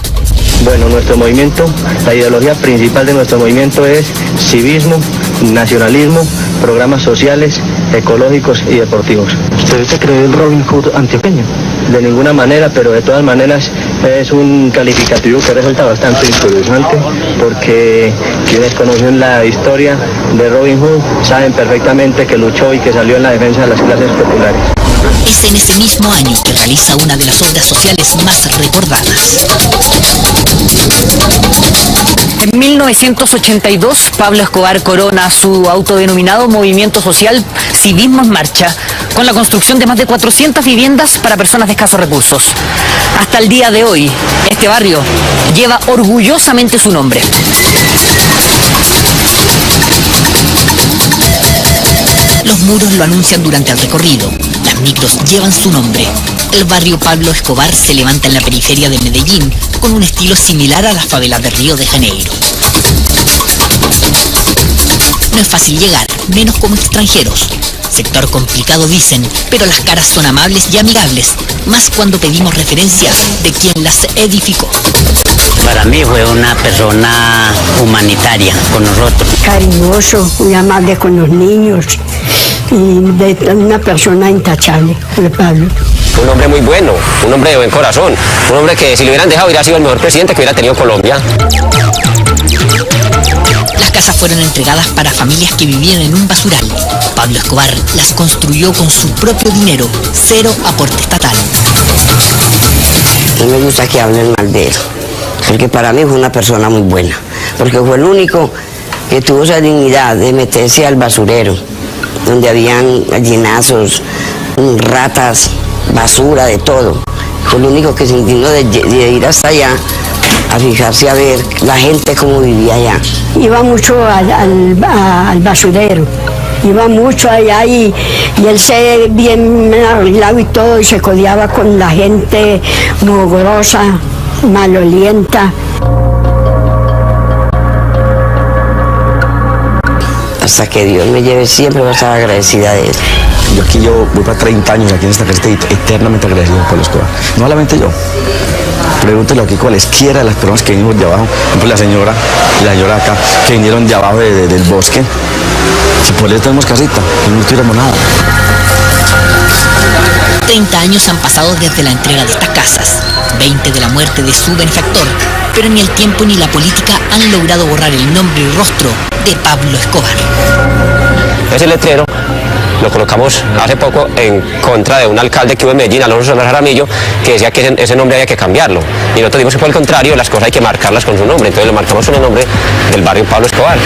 Bueno, nuestro movimiento, la ideología principal de nuestro movimiento es civismo, nacionalismo, programas sociales, ecológicos y deportivos. ¿Usted se cree el Robin Hood antioqueño? De ninguna manera, pero de todas maneras es un calificativo que resulta bastante interesante porque quienes conocen la historia de Robin Hood saben perfectamente que luchó y que salió en la defensa de las clases populares. Es en ese mismo año que realiza una de las obras sociales más recordadas. En 1982, Pablo Escobar corona su autodenominado movimiento social Civismo en Marcha, con la construcción de más de 400 viviendas para personas de escasos recursos. Hasta el día de hoy, este barrio lleva orgullosamente su nombre. Los muros lo anuncian durante el recorrido. Las micros llevan su nombre. El barrio Pablo Escobar se levanta en la periferia de Medellín con un estilo similar a las favelas de Río de Janeiro. No es fácil llegar, menos como extranjeros. Sector complicado dicen, pero las caras son amables y amigables, más cuando pedimos referencias de quien las edificó. Para mí fue una persona humanitaria con nosotros. Cariñoso, muy amable con los niños y una persona intachable, Pablo. Un hombre muy bueno, un hombre de buen corazón, un hombre que si lo hubieran dejado hubiera sido el mejor presidente que hubiera tenido Colombia. Las casas fueron entregadas para familias que vivían en un basural. Pablo Escobar las construyó con su propio dinero, cero aporte estatal. No me gusta que hablen mal de él, porque para mí fue una persona muy buena, porque fue el único que tuvo esa dignidad de meterse al basurero, donde habían gallinazos, ratas, basura, de todo. Fue el único que se indignó de ir hasta allá a fijarse a ver la gente cómo vivía allá. Iba mucho al basurero, iba mucho allá y él se bien arreglado y todo y se codeaba con la gente mugrosa, malolienta. Hasta que Dios me lleve siempre voy a estar agradecida de él. Yo voy para 30 años aquí en esta casita eternamente agradecido con Pablo Escobar. No solamente yo. Pregúntelo aquí cualesquiera de las personas que vinimos de abajo, por ejemplo la señora y la señora acá, que vinieron de abajo del bosque. Si por eso tenemos casita, que no tuviéramos nada. 30 años han pasado desde la entrega de estas casas, 20 de la muerte de su benefactor, pero ni el tiempo ni la política han logrado borrar el nombre y rostro de Pablo Escobar. Ese letrero lo colocamos hace poco en contra de un alcalde que hubo en Medellín, Alonso Solar Jaramillo, que decía que ese nombre había que cambiarlo. Y nosotros dimos que por el contrario, las cosas hay que marcarlas con su nombre. Entonces lo marcamos con el nombre del barrio Pablo Escobar.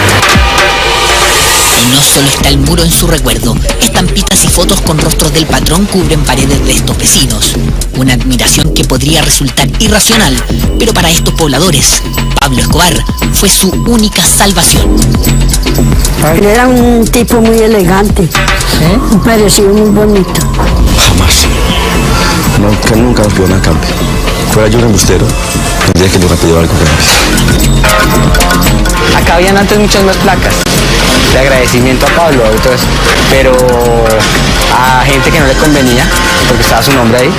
Y no solo está el muro en su recuerdo, estampitas y fotos con rostros del patrón cubren paredes de estos vecinos. Una admiración que podría resultar irracional, pero para estos pobladores, Pablo Escobar fue su única salvación. Él era un tipo muy elegante, un parecido muy bonito. Jamás. Nunca nos pidió nada a cambio. Fuera yo un embustero, tendría que le hubiera pedido algo gratis. Acá habían antes muchas más placas de agradecimiento a Pablo, entonces, pero a gente que no le convenía, porque estaba su nombre ahí,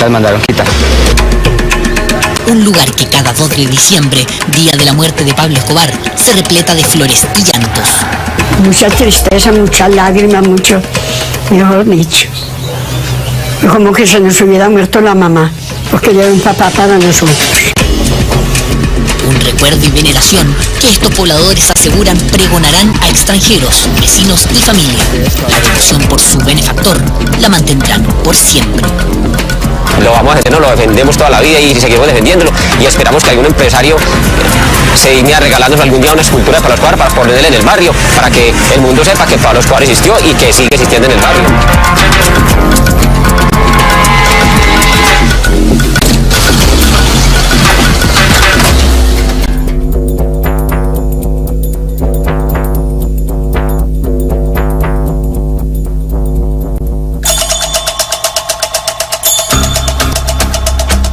las mandaron quitar. Un lugar que cada 2 de diciembre, día de la muerte de Pablo Escobar, se repleta de flores y llantos. Mucha tristeza, muchas lágrimas, mucho, mejor dicho. Como que se nos hubiera muerto la mamá, porque ella era un papá para nosotros. Un recuerdo y veneración que estos pobladores aseguran pregonarán a extranjeros, vecinos y familia. La devoción por su benefactor la mantendrán por siempre. Lo vamos a hacer, no lo defendemos toda la vida y seguimos defendiéndolo, y esperamos que algún empresario se digne a regalarnos algún día una escultura de Pablo Escobar para ponerla en el barrio, para que el mundo sepa que Pablo Escobar existió y que sigue existiendo en el barrio.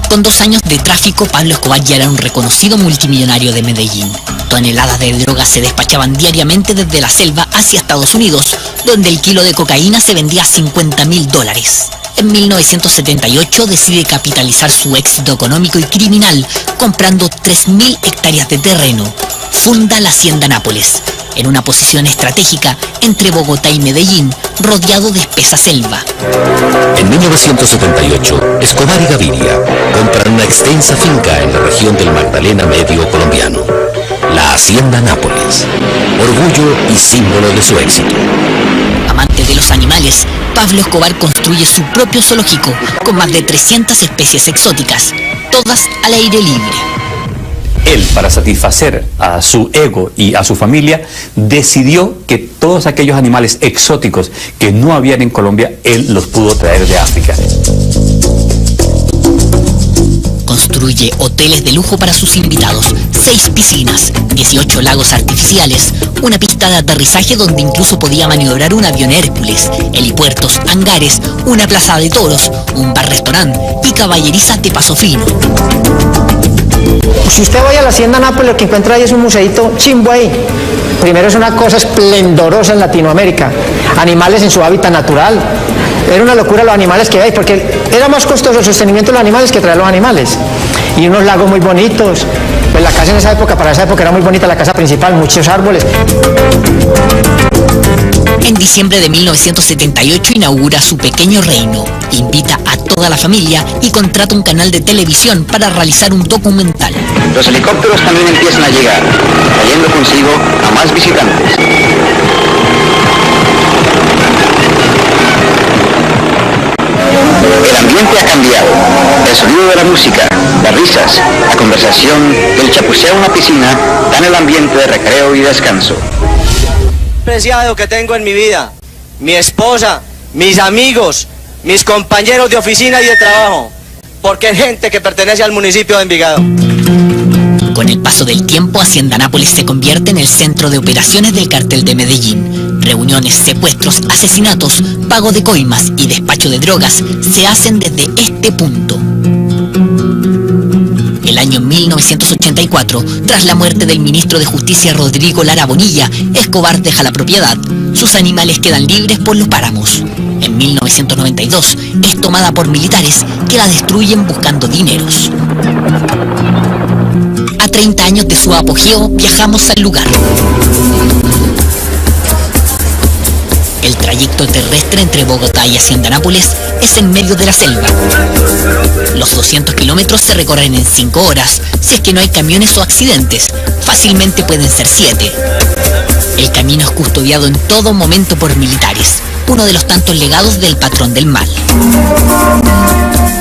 Con 2 años de tráfico, Pablo Escobar ya era un reconocido multimillonario de Medellín. Toneladas de drogas se despachaban diariamente desde la selva hacia Estados Unidos, donde el kilo de cocaína se vendía a $50.000. En 1978 decide capitalizar su éxito económico y criminal comprando 3.000 hectáreas de terreno. Funda la Hacienda Nápoles, en una posición estratégica entre Bogotá y Medellín, rodeado de espesa selva. En 1978, Escobar y Gaviria compran una extensa finca en la región del Magdalena Medio colombiano, la Hacienda Nápoles, orgullo y símbolo de su éxito. Amante de los animales, Pablo Escobar construye su propio zoológico con más de 300 especies exóticas, todas al aire libre. Él, para satisfacer a su ego y a su familia, decidió que todos aquellos animales exóticos que no habían en Colombia, él los pudo traer de África. Construye hoteles de lujo para sus invitados, 6 piscinas, 18 lagos artificiales, una pista de aterrizaje donde incluso podía maniobrar un avión Hércules, helipuertos, hangares, una plaza de toros, un bar-restaurante y caballerizas de paso fino. Si usted va a la Hacienda Nápoles, lo que encuentra ahí es un museíto chimbo ahí. Primero, es una cosa esplendorosa en Latinoamérica. Animales en su hábitat natural. Era una locura los animales que hay, porque era más costoso el sostenimiento de los animales que traer los animales. Y unos lagos muy bonitos. Pues la casa en esa época, para esa época era muy bonita la casa principal, muchos árboles. En diciembre de 1978 inaugura su pequeño reino, invita a toda la familia y contrata un canal de televisión para realizar un documental. Los helicópteros también empiezan a llegar, trayendo consigo a más visitantes. El ambiente ha cambiado. El sonido de la música, las risas, la conversación, el chapuceo en la piscina dan el ambiente de recreo y descanso. Preciado que tengo en mi vida, mi esposa, mis amigos, mis compañeros de oficina y de trabajo, porque es gente que pertenece al municipio de Envigado. Con el paso del tiempo, Hacienda Nápoles se convierte en el centro de operaciones del cartel de Medellín. Reuniones, secuestros, asesinatos, pago de coimas y despacho de drogas se hacen desde este punto. El año 1984, tras la muerte del ministro de Justicia Rodrigo Lara Bonilla, Escobar deja la propiedad. Sus animales quedan libres por los páramos. En 1992 es tomada por militares que la destruyen buscando dineros. A 30 años de su apogeo, viajamos al lugar. El trayecto terrestre entre Bogotá y Hacienda Nápoles es en medio de la selva. Los 200 kilómetros se recorren en 5 horas, si es que no hay camiones o accidentes. Fácilmente pueden ser 7. El camino es custodiado en todo momento por militares, uno de los tantos legados del patrón del mal.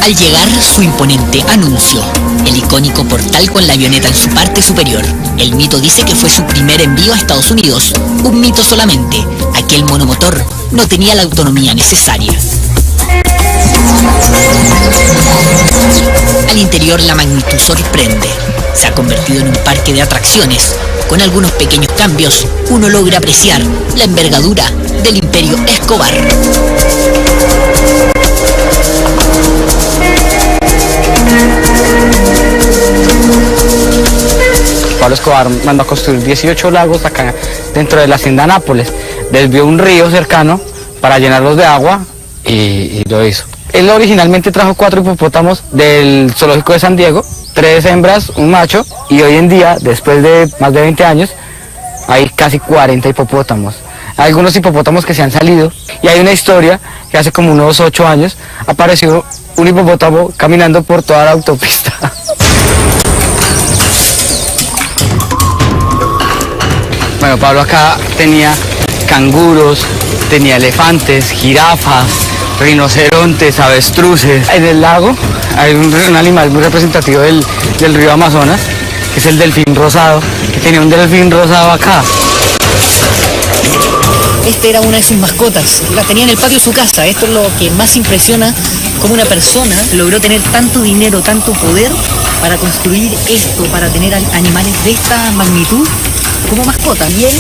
Al llegar, su imponente anuncio, el icónico portal con la avioneta en su parte superior. El mito dice que fue su primer envío a Estados Unidos, un mito solamente. Aquel monomotor no tenía la autonomía necesaria. Al interior, la magnitud sorprende. Se ha convertido en un parque de atracciones. Con algunos pequeños cambios, uno logra apreciar la envergadura del Imperio Escobar. Pablo Escobar mandó a construir 18 lagos acá dentro de la Hacienda Nápoles. Desvió un río cercano para llenarlos de agua y lo hizo. Él originalmente trajo 4 hipopótamos del zoológico de San Diego, 3 hembras, un macho, y hoy en día, después de más de 20 años, hay casi 40 hipopótamos. Hay algunos hipopótamos que se han salido, y hay una historia que hace como unos 8 años apareció un hipopótamo caminando por toda la autopista. Bueno, Pablo acá tenía canguros, tenía elefantes, jirafas, rinocerontes, avestruces. En el lago hay un animal muy representativo del río Amazonas, que es el delfín rosado, que tenía un delfín rosado acá. Esta era una de sus mascotas, la tenía en el patio de su casa. Esto es lo que más impresiona, cómo una persona logró tener tanto dinero, tanto poder para construir esto, para tener animales de esta magnitud como mascota. Y él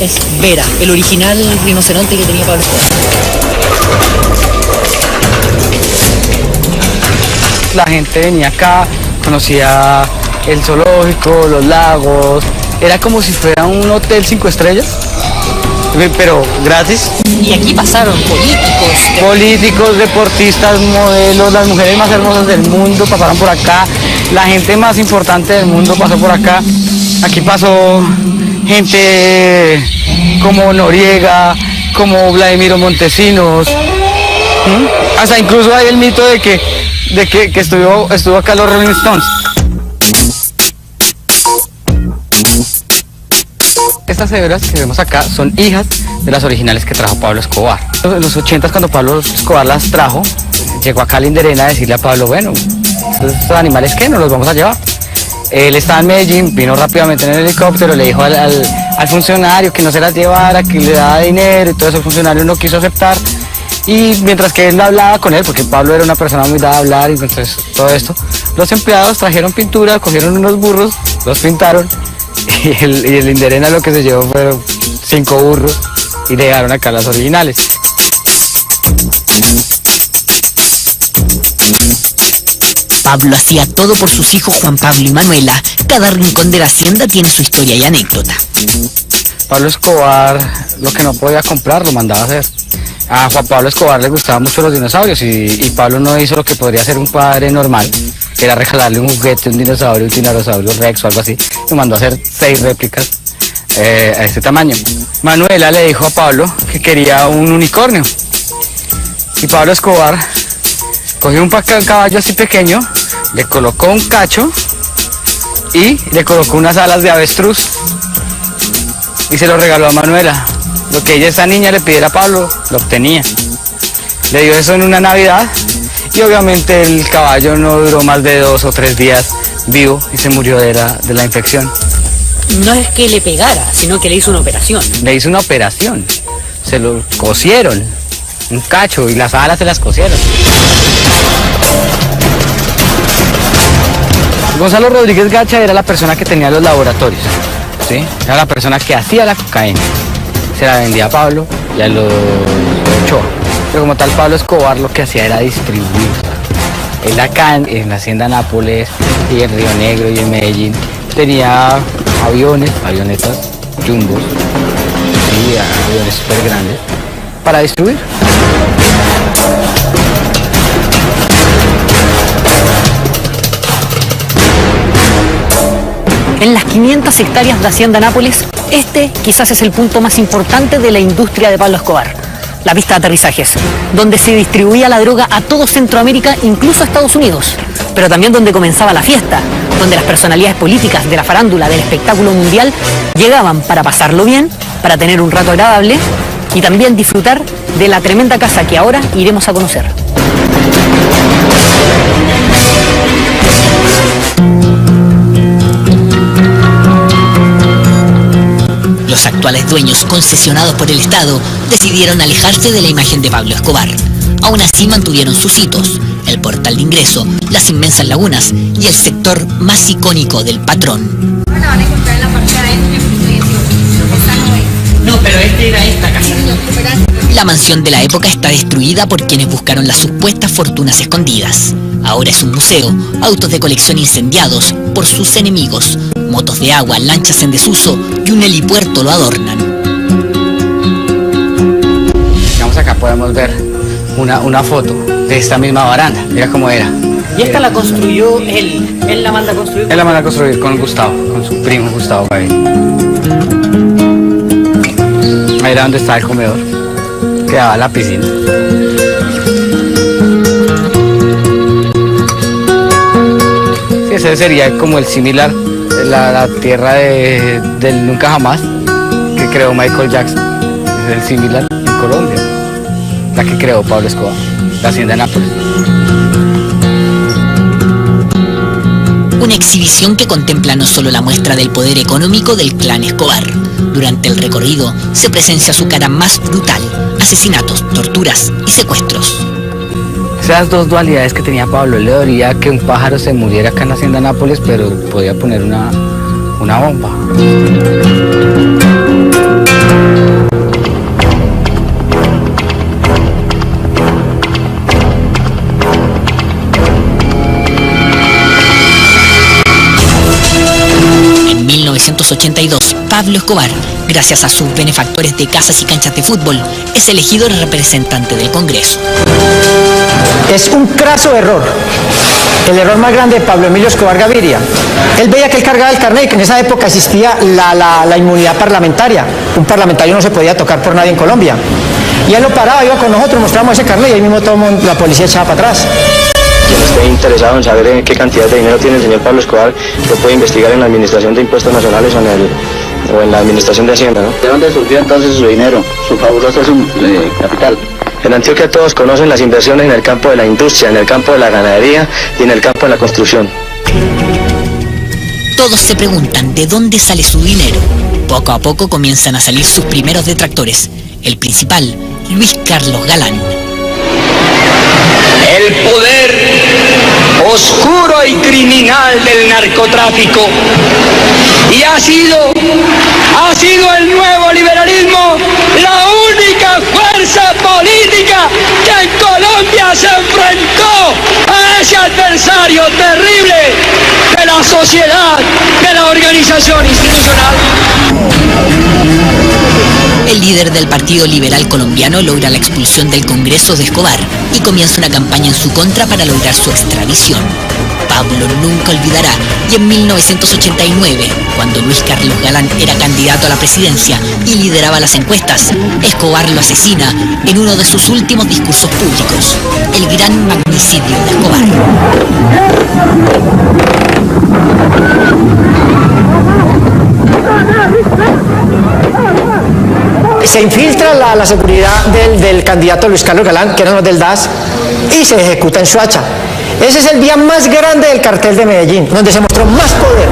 es Vera, el original rinoceronte que tenía Pablo Escobar. La gente venía acá, conocía el zoológico, los lagos, era como si fuera un hotel 5 estrellas, pero gratis. Y aquí pasaron políticos, deportistas, modelos, las mujeres más hermosas del mundo pasaron por acá, la gente más importante del mundo pasó por acá. Aquí pasó gente como Noriega, como Vladimiro Montesinos, hasta incluso hay el mito de que estuvo acá los Rolling Stones. Estas cebras que vemos acá son hijas de las originales que trajo Pablo Escobar. En los 80s, cuando Pablo Escobar las trajo, llegó acá a Linderena a decirle a Pablo, bueno, estos animales ¿qué? Nos los vamos a llevar. Él estaba en Medellín, vino rápidamente en el helicóptero, le dijo al funcionario que no se las llevara, que le daba dinero, y todo eso el funcionario no quiso aceptar. Y mientras que él hablaba con él, porque Pablo era una persona muy dada a hablar, y entonces todo esto, los empleados trajeron pintura, cogieron unos burros, los pintaron, y el Linderena lo que se llevó fueron 5 burros, y le dejaron acá las originales. Pablo hacía todo por sus hijos Juan Pablo y Manuela. Cada rincón de la hacienda tiene su historia y anécdota. Pablo Escobar lo que no podía comprar lo mandaba a hacer. A Juan Pablo Escobar le gustaban mucho los dinosaurios y Pablo no hizo lo que podría hacer un padre normal, que era regalarle un juguete, un dinosaurio Rex o algo así. Lo mandó a hacer 6 réplicas a este tamaño. Manuela le dijo a Pablo que quería un unicornio. Y Pablo Escobar cogió un caballo así pequeño, le colocó un cacho y le colocó unas alas de avestruz y se lo regaló a Manuela. Lo que esa niña le pidiera a Pablo, lo obtenía. Le dio eso en una Navidad y obviamente el caballo no duró más de 2 o 3 días vivo y se murió de la infección. No es que le pegara, sino que le hizo una operación. Le hizo una operación, se lo cosieron, un cacho, y las alas se las cosieron. Gonzalo Rodríguez Gacha era la persona que tenía los laboratorios, ¿sí? Era la persona que hacía la cocaína. Se la vendía a Pablo y a los Ochoa. Pero como tal, Pablo Escobar lo que hacía era distribuir. Él acá en la hacienda Nápoles y en Río Negro y en Medellín tenía avionetas, jumbos, sí, aviones súper grandes para distribuir. En las 500 hectáreas de Hacienda Nápoles, este quizás es el punto más importante de la industria de Pablo Escobar. La pista de aterrizajes, donde se distribuía la droga a todo Centroamérica, incluso a Estados Unidos, pero también donde comenzaba la fiesta, donde las personalidades políticas de la farándula, del espectáculo mundial, llegaban para pasarlo bien, para tener un rato agradable y también disfrutar de la tremenda casa que ahora iremos a conocer. Los actuales dueños, concesionados por el Estado, decidieron alejarse de la imagen de Pablo Escobar. Aún así mantuvieron sus hitos, el portal de ingreso, las inmensas lagunas y el sector más icónico del patrón. La van a encontrar en la parte de adentro, esta no es. No, pero era esta casa. La mansión de la época está destruida por quienes buscaron las supuestas fortunas escondidas. Ahora es un museo, autos de colección incendiados por sus enemigos, motos de agua, lanchas en desuso y un helipuerto lo adornan. Digamos, acá podemos ver una foto de esta misma baranda, mira cómo era. ¿Y esta la construyó él? ¿Él la manda a construir? Él la manda a construir con Gustavo, con su primo Gustavo Gaviria. Ahí era donde estaba el comedor, quedaba la piscina. Sí, ese sería como el similar, la tierra del nunca jamás que creó Michael Jackson. Es el similar en Colombia, la que creó Pablo Escobar, la hacienda de Nápoles. Una exhibición que contempla no solo la muestra del poder económico del clan Escobar. Durante el recorrido se presencia su cara más brutal: asesinatos, torturas y secuestros. Esas dos dualidades que tenía Pablo, le dolía que un pájaro se muriera acá en la hacienda Nápoles, pero podía poner una bomba. En 1982, Pablo Escobar, gracias a sus benefactores de casas y canchas de fútbol, es elegido el representante del Congreso. Es un craso error. El error más grande de Pablo Emilio Escobar Gaviria. Él veía que él cargaba el carnet y que en esa época existía la inmunidad parlamentaria. Un parlamentario no se podía tocar por nadie en Colombia. Y él lo paraba, iba con nosotros, mostramos ese carnet y ahí mismo todo el mundo, la policía echaba para atrás. Quien esté interesado en saber en qué cantidad de dinero tiene el señor Pablo Escobar, lo puede investigar en la Administración de Impuestos Nacionales o en la Administración de Hacienda, ¿no? ¿De dónde surgió entonces su dinero, su fabuloso capital? En Antioquia todos conocen las inversiones en el campo de la industria, en el campo de la ganadería y en el campo de la construcción. Todos se preguntan de dónde sale su dinero. Poco a poco comienzan a salir sus primeros detractores. El principal, Luis Carlos Galán. El poder oscuro y criminal del narcotráfico. Y ha sido el nuevo liberalismo la única fuerza política que en Colombia se enfrentó a ese adversario terrible de la sociedad, de la organización institucional. El líder del Partido Liberal Colombiano logra la expulsión del Congreso de Escobar y comienza una campaña en su contra para lograr su extradición. Pablo nunca olvidará, y en 1989, cuando Luis Carlos Galán era candidato a la presidencia y lideraba las encuestas, Escobar lo asesina en uno de sus últimos discursos públicos, el gran magnicidio de Escobar. Se infiltra la seguridad del candidato Luis Carlos Galán, que eran los del DAS, y se ejecuta en Soacha. Ese es el día más grande del cartel de Medellín, donde se mostró más poder.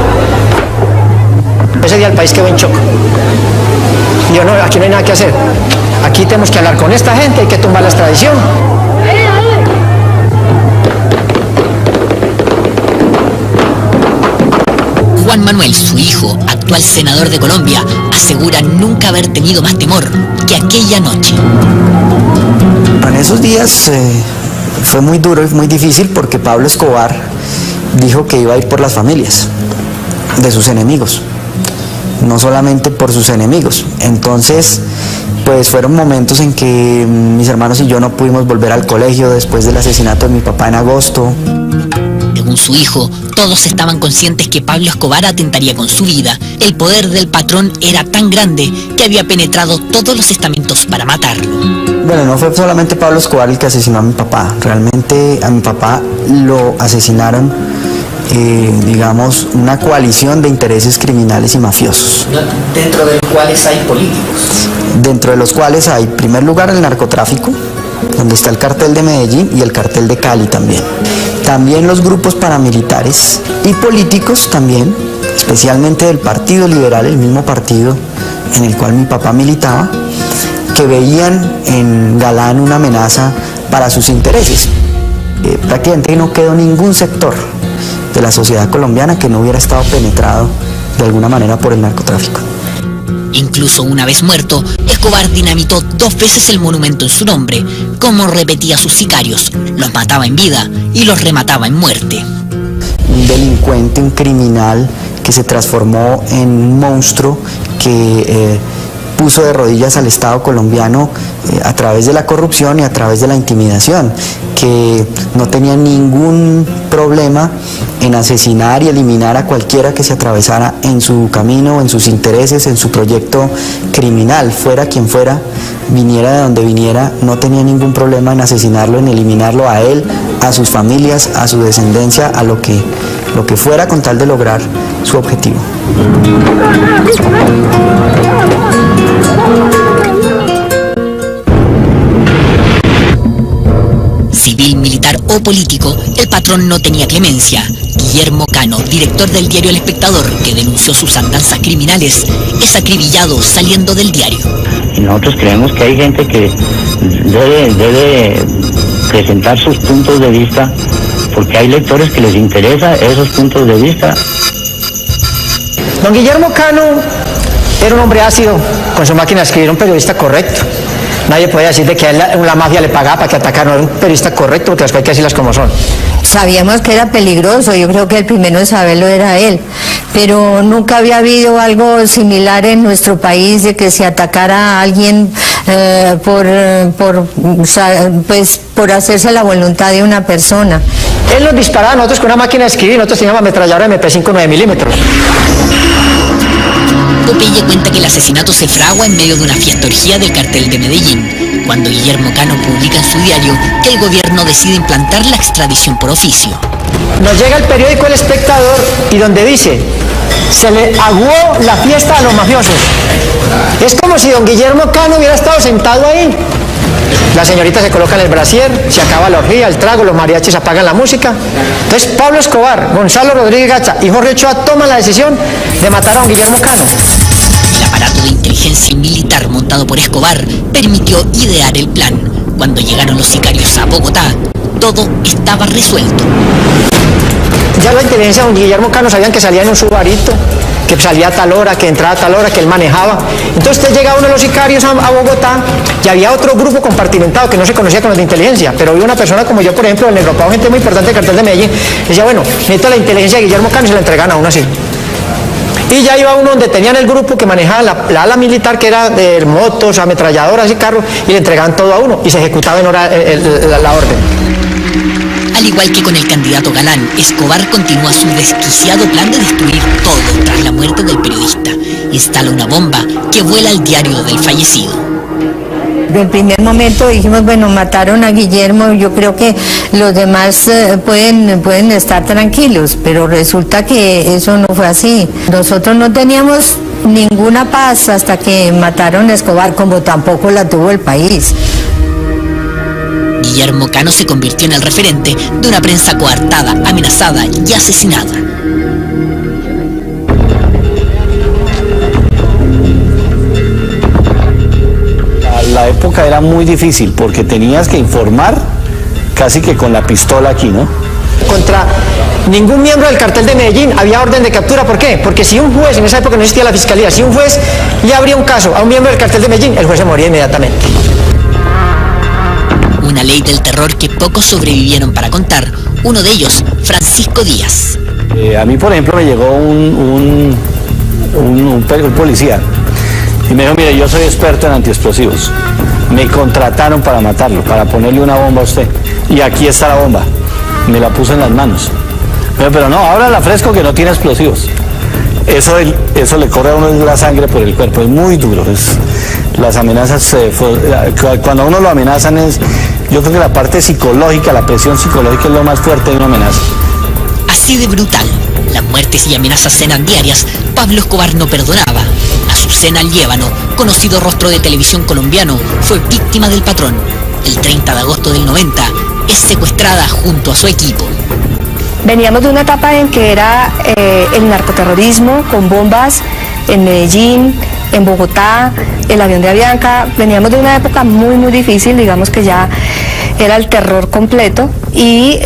Ese día el país quedó en shock. Y yo, no, aquí no hay nada que hacer. Aquí tenemos que hablar con esta gente, hay que tumbar la extradición. Juan Manuel, su hijo, actual senador de Colombia, asegura nunca haber tenido más temor que aquella noche. En esos días fue muy duro y muy difícil porque Pablo Escobar dijo que iba a ir por las familias de sus enemigos, no solamente por sus enemigos. Entonces, pues fueron momentos en que mis hermanos y yo no pudimos volver al colegio después del asesinato de mi papá en agosto. Según su hijo, todos estaban conscientes que Pablo Escobar atentaría con su vida. El poder del patrón era tan grande que había penetrado todos los estamentos para matarlo. Bueno, no fue solamente Pablo Escobar el que asesinó a mi papá. Realmente a mi papá lo asesinaron, digamos, una coalición de intereses criminales y mafiosos. ¿Dentro de los cuales hay políticos? Dentro de los cuales hay, en primer lugar, el narcotráfico, donde está el cartel de Medellín y el cartel de Cali también. También los grupos paramilitares y políticos también, especialmente del Partido Liberal, el mismo partido en el cual mi papá militaba, que veían en Galán una amenaza para sus intereses. Prácticamente no quedó ningún sector de la sociedad colombiana que no hubiera estado penetrado de alguna manera por el narcotráfico. Incluso una vez muerto, Escobar dinamitó 2 veces el monumento en su nombre, como repetía a sus sicarios: los mataba en vida y los remataba en muerte. Un delincuente, un criminal que se transformó en un monstruo que puso de rodillas al Estado colombiano a través de la corrupción y a través de la intimidación, que no tenía ningún problema en asesinar y eliminar a cualquiera que se atravesara en su camino, en sus intereses, en su proyecto criminal, fuera quien fuera, viniera de donde viniera, no tenía ningún problema en asesinarlo, en eliminarlo a él, a sus familias, a su descendencia, a lo que fuera con tal de lograr su objetivo. Civil, militar o político, el patrón no tenía clemencia. Guillermo Cano, director del diario El Espectador, que denunció sus andanzas criminales, es acribillado saliendo del diario. Y nosotros creemos que hay gente que debe presentar sus puntos de vista, porque hay lectores que les interesa esos puntos de vista. Don Guillermo Cano era un hombre ácido, con su máquina de escribir, un periodista correcto. Nadie podía decir de que a él la mafia le pagaba para que atacara, no, era un periodista correcto, porque las cosas hay que decirlas como son. Sabíamos que era peligroso, yo creo que el primero en saberlo era él, pero nunca había habido algo similar en nuestro país de que se atacara a alguien por hacerse la voluntad de una persona. Él nos disparaba a nosotros con una máquina de escribir, nosotros teníamos ametralladora MP5 9 milímetros. Popeye cuenta que el asesinato se fragua en medio de una fiesta orgía del cartel de Medellín, cuando Guillermo Cano publica en su diario que el gobierno decide implantar la extradición por oficio. Nos llega el periódico El Espectador y donde dice, se le aguó la fiesta a los mafiosos. Es como si don Guillermo Cano hubiera estado sentado ahí. Las señoritas se colocan el brasier, se acaba la orgía, el trago, los mariachis apagan la música. Entonces Pablo Escobar, Gonzalo Rodríguez Gacha y Jorge Ochoa toman la decisión de matar a don Guillermo Cano. El aparato de inteligencia militar montado por Escobar permitió idear el plan. Cuando llegaron los sicarios a Bogotá, todo estaba resuelto. Ya la inteligencia de don Guillermo Cano sabían que salía en un Subarito, que salía a tal hora, que entraba a tal hora, que él manejaba. Entonces usted llega uno de los sicarios a Bogotá y había otro grupo compartimentado que no se conocía con los de inteligencia, pero había una persona como yo, por ejemplo, el Negro Pau, gente muy importante del cartel de Medellín, decía, bueno, necesito la inteligencia de Guillermo Cano y se la entregan a uno así. Y ya iba uno donde tenían el grupo que manejaba la ala militar, que era de motos, ametralladoras y carros, y le entregaban todo a uno y se ejecutaba en hora la orden. Al igual que con el candidato Galán, Escobar continúa su desquiciado plan de destruir todo tras la muerte del periodista. Instala una bomba que vuela al diario del fallecido. Del primer momento dijimos, bueno, mataron a Guillermo, yo creo que los demás pueden estar tranquilos, pero resulta que eso no fue así. Nosotros no teníamos ninguna paz hasta que mataron a Escobar, como tampoco la tuvo el país. Guillermo Cano se convirtió en el referente de una prensa coartada, amenazada y asesinada. La época era muy difícil porque tenías que informar casi que con la pistola aquí, ¿no? Contra ningún miembro del cartel de Medellín había orden de captura. ¿Por qué? Porque si un juez, en esa época no existía la fiscalía, si un juez le abría un caso a un miembro del cartel de Medellín, el juez se moría inmediatamente. Una ley del terror que pocos sobrevivieron para contar, uno de ellos, Francisco Díaz. A mí, por ejemplo, me llegó un policía y me dijo, mire, yo soy experto en antiexplosivos. Me contrataron para matarlo, para ponerle una bomba a usted. Y aquí está la bomba. Me la puso en las manos. Pero no, ahora la fresco que no tiene explosivos. Eso le corre a uno la sangre por el cuerpo, es muy duro. Las amenazas, cuando a uno lo amenazan yo creo que la parte psicológica, la presión psicológica es lo más fuerte de una amenaza. Así de brutal, las muertes y amenazas eran diarias, Pablo Escobar no perdonaba. Azucena Liévano, conocido rostro de televisión colombiano, fue víctima del patrón. El 30 de agosto del 90, es secuestrada junto a su equipo. Veníamos de una etapa en que era el narcoterrorismo con bombas en Medellín, en Bogotá, el avión de Avianca. Veníamos de una época muy muy difícil, digamos que ya era el terror completo y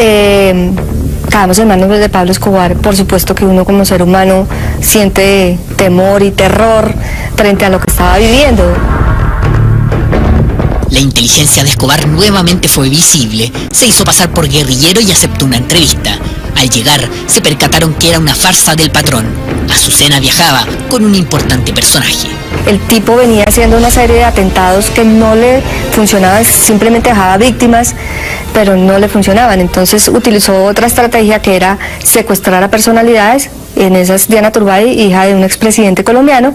caemos en manos de Pablo Escobar. Por supuesto que uno como ser humano siente temor y terror frente a lo que estaba viviendo. La inteligencia de Escobar nuevamente fue visible, se hizo pasar por guerrillero y aceptó una entrevista. Al llegar, se percataron que era una farsa del patrón. Azucena viajaba con un importante personaje. El tipo venía haciendo una serie de atentados que no le funcionaban, simplemente dejaba víctimas, pero no le funcionaban. Entonces utilizó otra estrategia que era secuestrar a personalidades. En esas Diana Turbay, hija de un expresidente colombiano,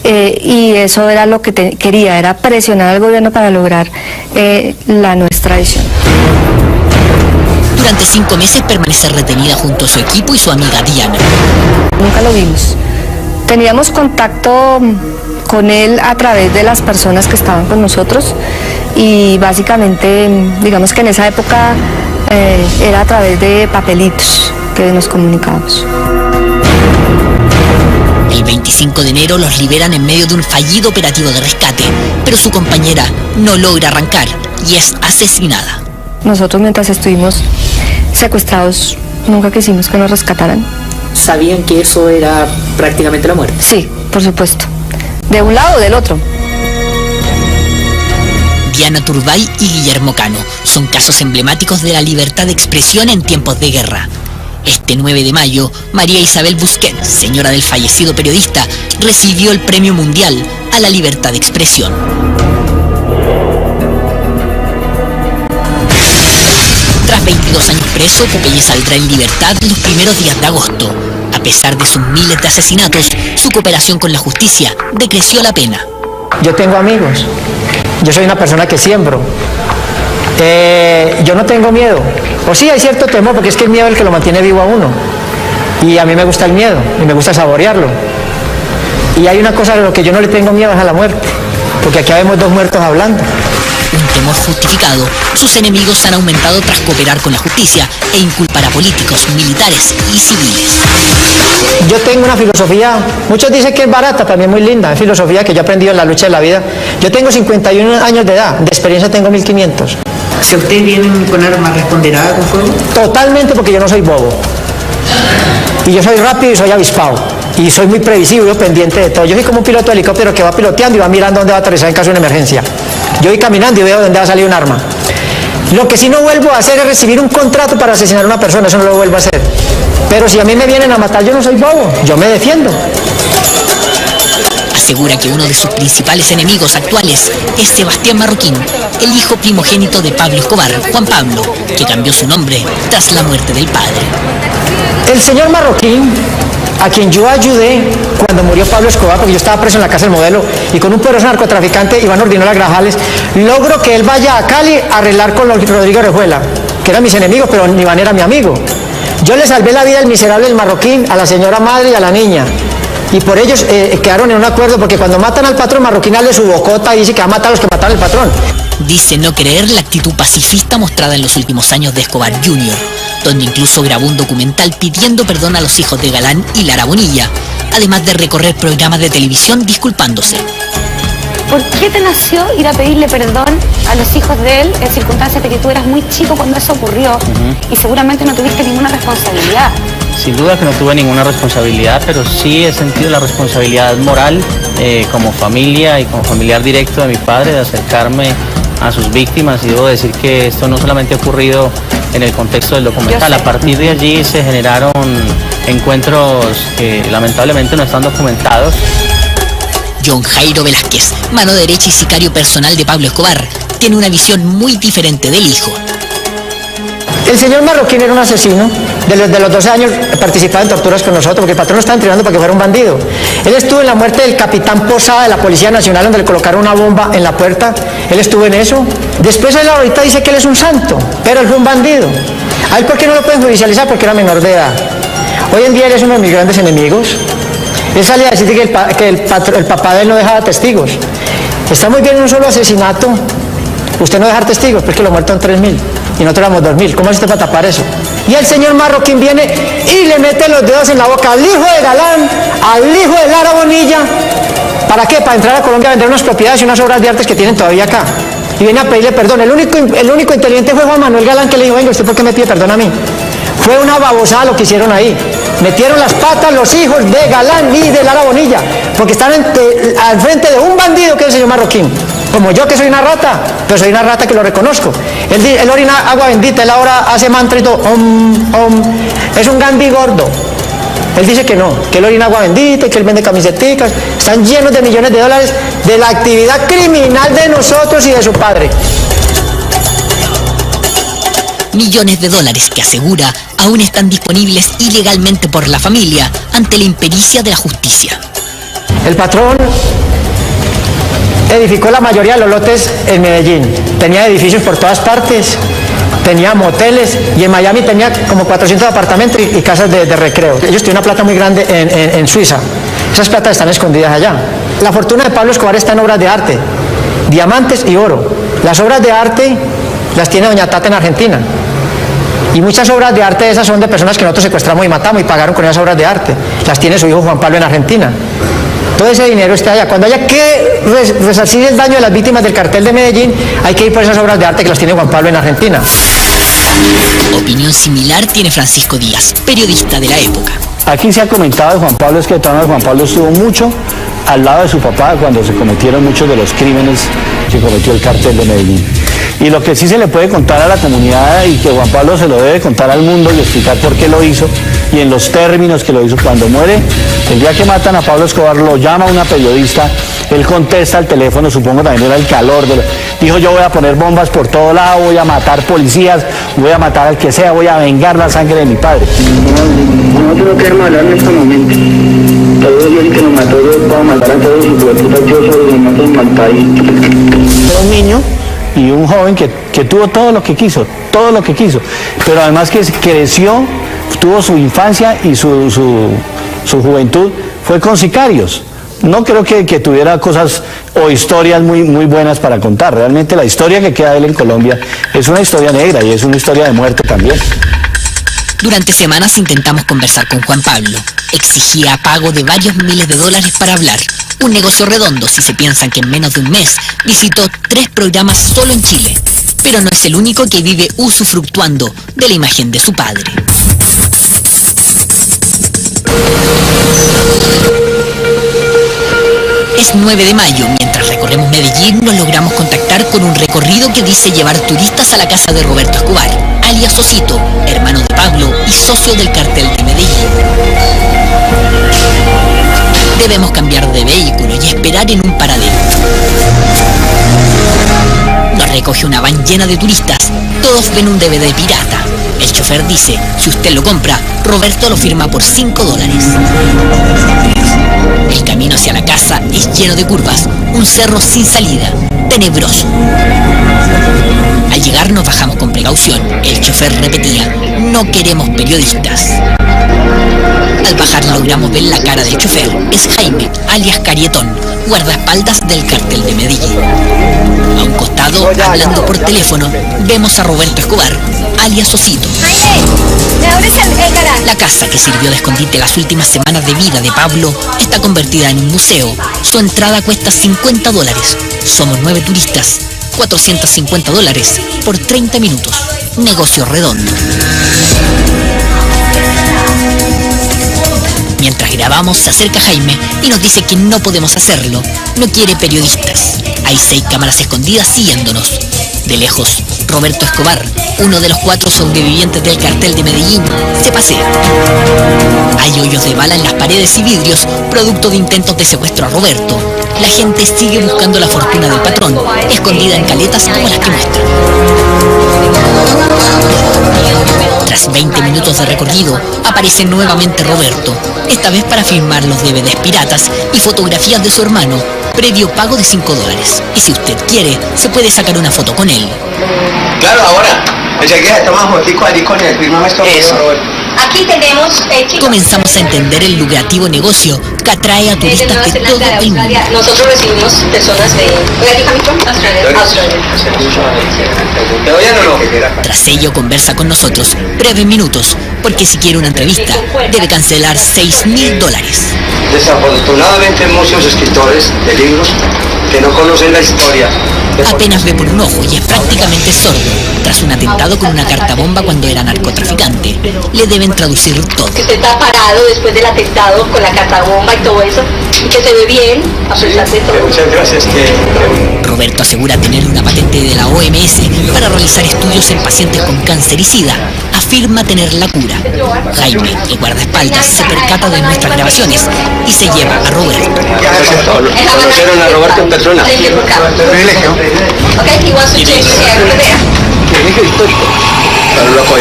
y eso era lo que quería, era presionar al gobierno para lograr la no extradición. Durante 5 meses permanece retenida junto a su equipo y su amiga Diana. Nunca lo vimos. Teníamos contacto con él a través de las personas que estaban con nosotros y básicamente, digamos que en esa época era a través de papelitos que nos comunicábamos. El 25 de enero los liberan en medio de un fallido operativo de rescate, pero su compañera no logra arrancar y es asesinada. Nosotros mientras estuvimos secuestrados nunca quisimos que nos rescataran. ¿Sabían que eso era prácticamente la muerte? Sí, por supuesto. De un lado o del otro. Diana Turbay y Guillermo Cano son casos emblemáticos de la libertad de expresión en tiempos de guerra. Este 9 de mayo, María Isabel Busquets, señora del fallecido periodista, recibió el Premio Mundial a la Libertad de Expresión. Tras 22 años preso, Popeye saldrá en libertad los primeros días de agosto. A pesar de sus miles de asesinatos, su cooperación con la justicia decreció la pena. Yo tengo amigos, yo soy una persona que siembro. Yo no tengo miedo, o sí hay cierto temor, porque es que el miedo es el que lo mantiene vivo a uno, y a mí me gusta el miedo, y me gusta saborearlo, y hay una cosa de lo que yo no le tengo miedo es a la muerte, porque aquí vemos 2 muertos hablando. Un temor justificado, sus enemigos han aumentado tras cooperar con la justicia e inculpar a políticos, militares y civiles. Yo tengo una filosofía, muchos dicen que es barata, también muy linda, es filosofía que yo he aprendido en la lucha de la vida. Yo tengo 51 años de edad, de experiencia tengo 1500. Si ustedes vienen con armas, ¿responderá con fuego? Totalmente, porque yo no soy bobo. Y yo soy rápido y soy avispado. Y soy muy previsible, pendiente de todo. Yo soy como un piloto de helicóptero que va piloteando y va mirando dónde va a aterrizar en caso de una emergencia. Yo voy caminando y veo dónde va a salir un arma. Lo que sí no vuelvo a hacer es recibir un contrato para asesinar a una persona, eso no lo vuelvo a hacer. Pero si a mí me vienen a matar, yo no soy bobo, yo me defiendo. Asegura que uno de sus principales enemigos actuales es Sebastián Marroquín, el hijo primogénito de Pablo Escobar, Juan Pablo, que cambió su nombre tras la muerte del padre. El señor Marroquín, a quien yo ayudé cuando murió Pablo Escobar, porque yo estaba preso en la cárcel Modelo, y con un poderoso narcotraficante, Iván Ordinola Grajales, logro que él vaya a Cali a arreglar con Rodrigo Orejuela, que eran mis enemigos, pero Iván era mi amigo. Yo le salvé la vida al miserable del Marroquín, a la señora madre y a la niña. Y por ellos quedaron en un acuerdo, porque cuando matan al patrón, Marroquín le su bocota y dice que va a matar a los que mataron al patrón. Dice no creer la actitud pacifista mostrada en los últimos años de Escobar Jr., donde incluso grabó un documental pidiendo perdón a los hijos de Galán y Lara Bonilla, además de recorrer programas de televisión disculpándose. ¿Por qué te nació ir a pedirle perdón a los hijos de él en circunstancias de que tú eras muy chico cuando eso ocurrió y seguramente no tuviste ninguna responsabilidad? Sin duda que no tuve ninguna responsabilidad, pero sí he sentido la responsabilidad moral como familia y como familiar directo de mi padre de acercarme a sus víctimas, y debo decir que esto no solamente ha ocurrido en el contexto del documental. A partir de allí se generaron encuentros que lamentablemente no están documentados. John Jairo Velázquez, mano derecha y sicario personal de Pablo Escobar, tiene una visión muy diferente del hijo. El señor Marroquín era un asesino. De los 12 años participaba en torturas con nosotros, porque el patrón lo estaba entrenando para que fuera un bandido. Él estuvo en la muerte del capitán Posada de la Policía Nacional, donde le colocaron una bomba en la puerta. Él estuvo en eso. Después él ahorita dice que él es un santo, pero él fue un bandido. ¿A él por qué no lo pueden judicializar? Porque era menor de edad. Hoy en día él es uno de mis grandes enemigos. Él salía a decir que el papá de él no dejaba testigos. Está muy bien en un solo asesinato usted no dejar testigos, porque lo muertos son 3.000 y nosotros éramos 2.000. ¿Cómo es usted para tapar eso? Y el señor Marroquín viene y le mete los dedos en la boca al hijo de Galán, al hijo de Lara Bonilla. ¿Para qué? Para entrar a Colombia a vender unas propiedades y unas obras de artes que tienen todavía acá. Y viene a pedirle perdón. El único inteligente fue Juan Manuel Galán, que le dijo, venga, ¿usted por qué me pide perdón a mí? Fue una babosada lo que hicieron ahí. Metieron las patas los hijos de Galán y de Lara Bonilla, porque están al frente de un bandido que es el señor Marroquín. Como yo, que soy una rata, pero soy una rata que lo reconozco. Él orina agua bendita, él ahora hace mantra y todo, es un Gandhi gordo. Él dice que no, que él orina agua bendita y que él vende camisetas. Están llenos de millones de dólares de la actividad criminal de nosotros y de su padre. Millones de dólares que asegura aún están disponibles ilegalmente por la familia ante la impericia de la justicia. El patrón edificó la mayoría de los lotes en Medellín. Tenía edificios por todas partes, tenía moteles y en Miami tenía como 400 apartamentos y casas de recreo. Ellos tienen una plata muy grande en Suiza. Esas platas están escondidas allá. La fortuna de Pablo Escobar está en obras de arte, diamantes y oro. Las obras de arte las tiene doña Tata en Argentina. Y muchas obras de arte de esas son de personas que nosotros secuestramos y matamos y pagaron con esas obras de arte. Las tiene su hijo Juan Pablo en Argentina. Todo ese dinero está allá. Cuando haya que resarcir el daño de las víctimas del cartel de Medellín, hay que ir por esas obras de arte que las tiene Juan Pablo en Argentina. Opinión similar tiene Francisco Díaz, periodista de la época. Aquí se ha comentado de Juan Pablo, es que Juan Pablo estuvo mucho al lado de su papá cuando se cometieron muchos de los crímenes que cometió el cartel de Medellín. Y lo que sí se le puede contar a la comunidad y que Juan Pablo se lo debe contar al mundo y explicar por qué lo hizo y en los términos que lo hizo. Cuando muere, el día que matan a Pablo Escobar, lo llama una periodista, él contesta al teléfono, supongo también era el calor, dijo: yo voy a poner bombas por todo lado, voy a matar policías, voy a matar al que sea, voy a vengar la sangre de mi padre. Nosotros no queremos hablar en este momento. Todos ellos que nos mató, yo puedo matar a todos sus putas, yo soy el más mal país. Era un niño y un joven que tuvo todo lo que quiso, pero además que creció, tuvo su infancia y su juventud, fue con sicarios. No creo que tuviera cosas o historias muy buenas para contar. Realmente la historia que queda de él en Colombia es una historia negra y es una historia de muerte también. Durante semanas intentamos conversar con Juan Pablo. Exigía pago de varios miles de dólares para hablar. Un negocio redondo si se piensan que en menos de un mes visitó 3 programas solo en Chile. Pero no es el único que vive usufructuando de la imagen de su padre. Es 9 de mayo. Mientras recorremos Medellín, nos logramos contactar con un recorrido que dice llevar turistas a la casa de Roberto Escobar, alias Osito, hermano de Pablo y socio del cartel de Medellín. Debemos cambiar de vehículo y esperar en un paradero. Nos recoge una van llena de turistas. Todos ven un DVD pirata. El chofer dice: si usted lo compra, Roberto lo firma por $5. El camino hacia la casa es lleno de curvas, un cerro sin salida, tenebroso. Al llegar nos bajamos con precaución. El chofer repetía: no queremos periodistas. Al bajar logramos ver la cara del chofer. Es Jaime, alias Carietón, guardaespaldas del cartel de Medellín. A un costado, hablando por teléfono, vemos a Roberto Escobar, alias Osito. La casa que sirvió de escondite las últimas semanas de vida de Pablo está convertida en un museo. Su entrada cuesta $50. Somos 9 turistas, $450 por 30 minutos. Negocio redondo. Mientras grabamos, se acerca Jaime y nos dice que no podemos hacerlo. No quiere periodistas. Hay 6 cámaras escondidas siguiéndonos. De lejos, Roberto Escobar, uno de los 4 sobrevivientes del cartel de Medellín, se pasea. Hay hoyos de bala en las paredes y vidrios, producto de intentos de secuestro a Roberto. La gente sigue buscando la fortuna del patrón, escondida en caletas como las que muestran. Tras 20 minutos de recorrido, aparece nuevamente Roberto, esta vez para filmar los DVDs piratas y fotografías de su hermano, previo pago de $5. Y si usted quiere, se puede sacar una foto con él. Claro, ahora. Enseguida tomamos fotico allí con él. Firmame esto. Eso. Aquí tenemos, comenzamos a entender el lucrativo negocio que atrae a turistas de todo el mundo. Nosotros recibimos personas de Australia. Tras ello conversa con nosotros breves minutos, porque si quiere una entrevista debe cancelar $6.000. Desafortunadamente muchos escritores de libros que no conocen la historia. Apenas ve por un ojo y es prácticamente sordo. Tras un atentado con una carta bomba cuando era narcotraficante, le deben traducir todo. Que usted está parado después del atentado con la carta bomba y todo eso. que se ve bien, a pesar de todo. Muchas gracias. Roberto asegura tener una patente de la OMS para realizar estudios en pacientes con cáncer y SIDA. Afirma tener la cura. Jaime, el guardaespaldas, se percata de nuestras grabaciones y se lleva a Roberto. Conocieron a Roberto en persona. Privilegio. Privilegio histórico.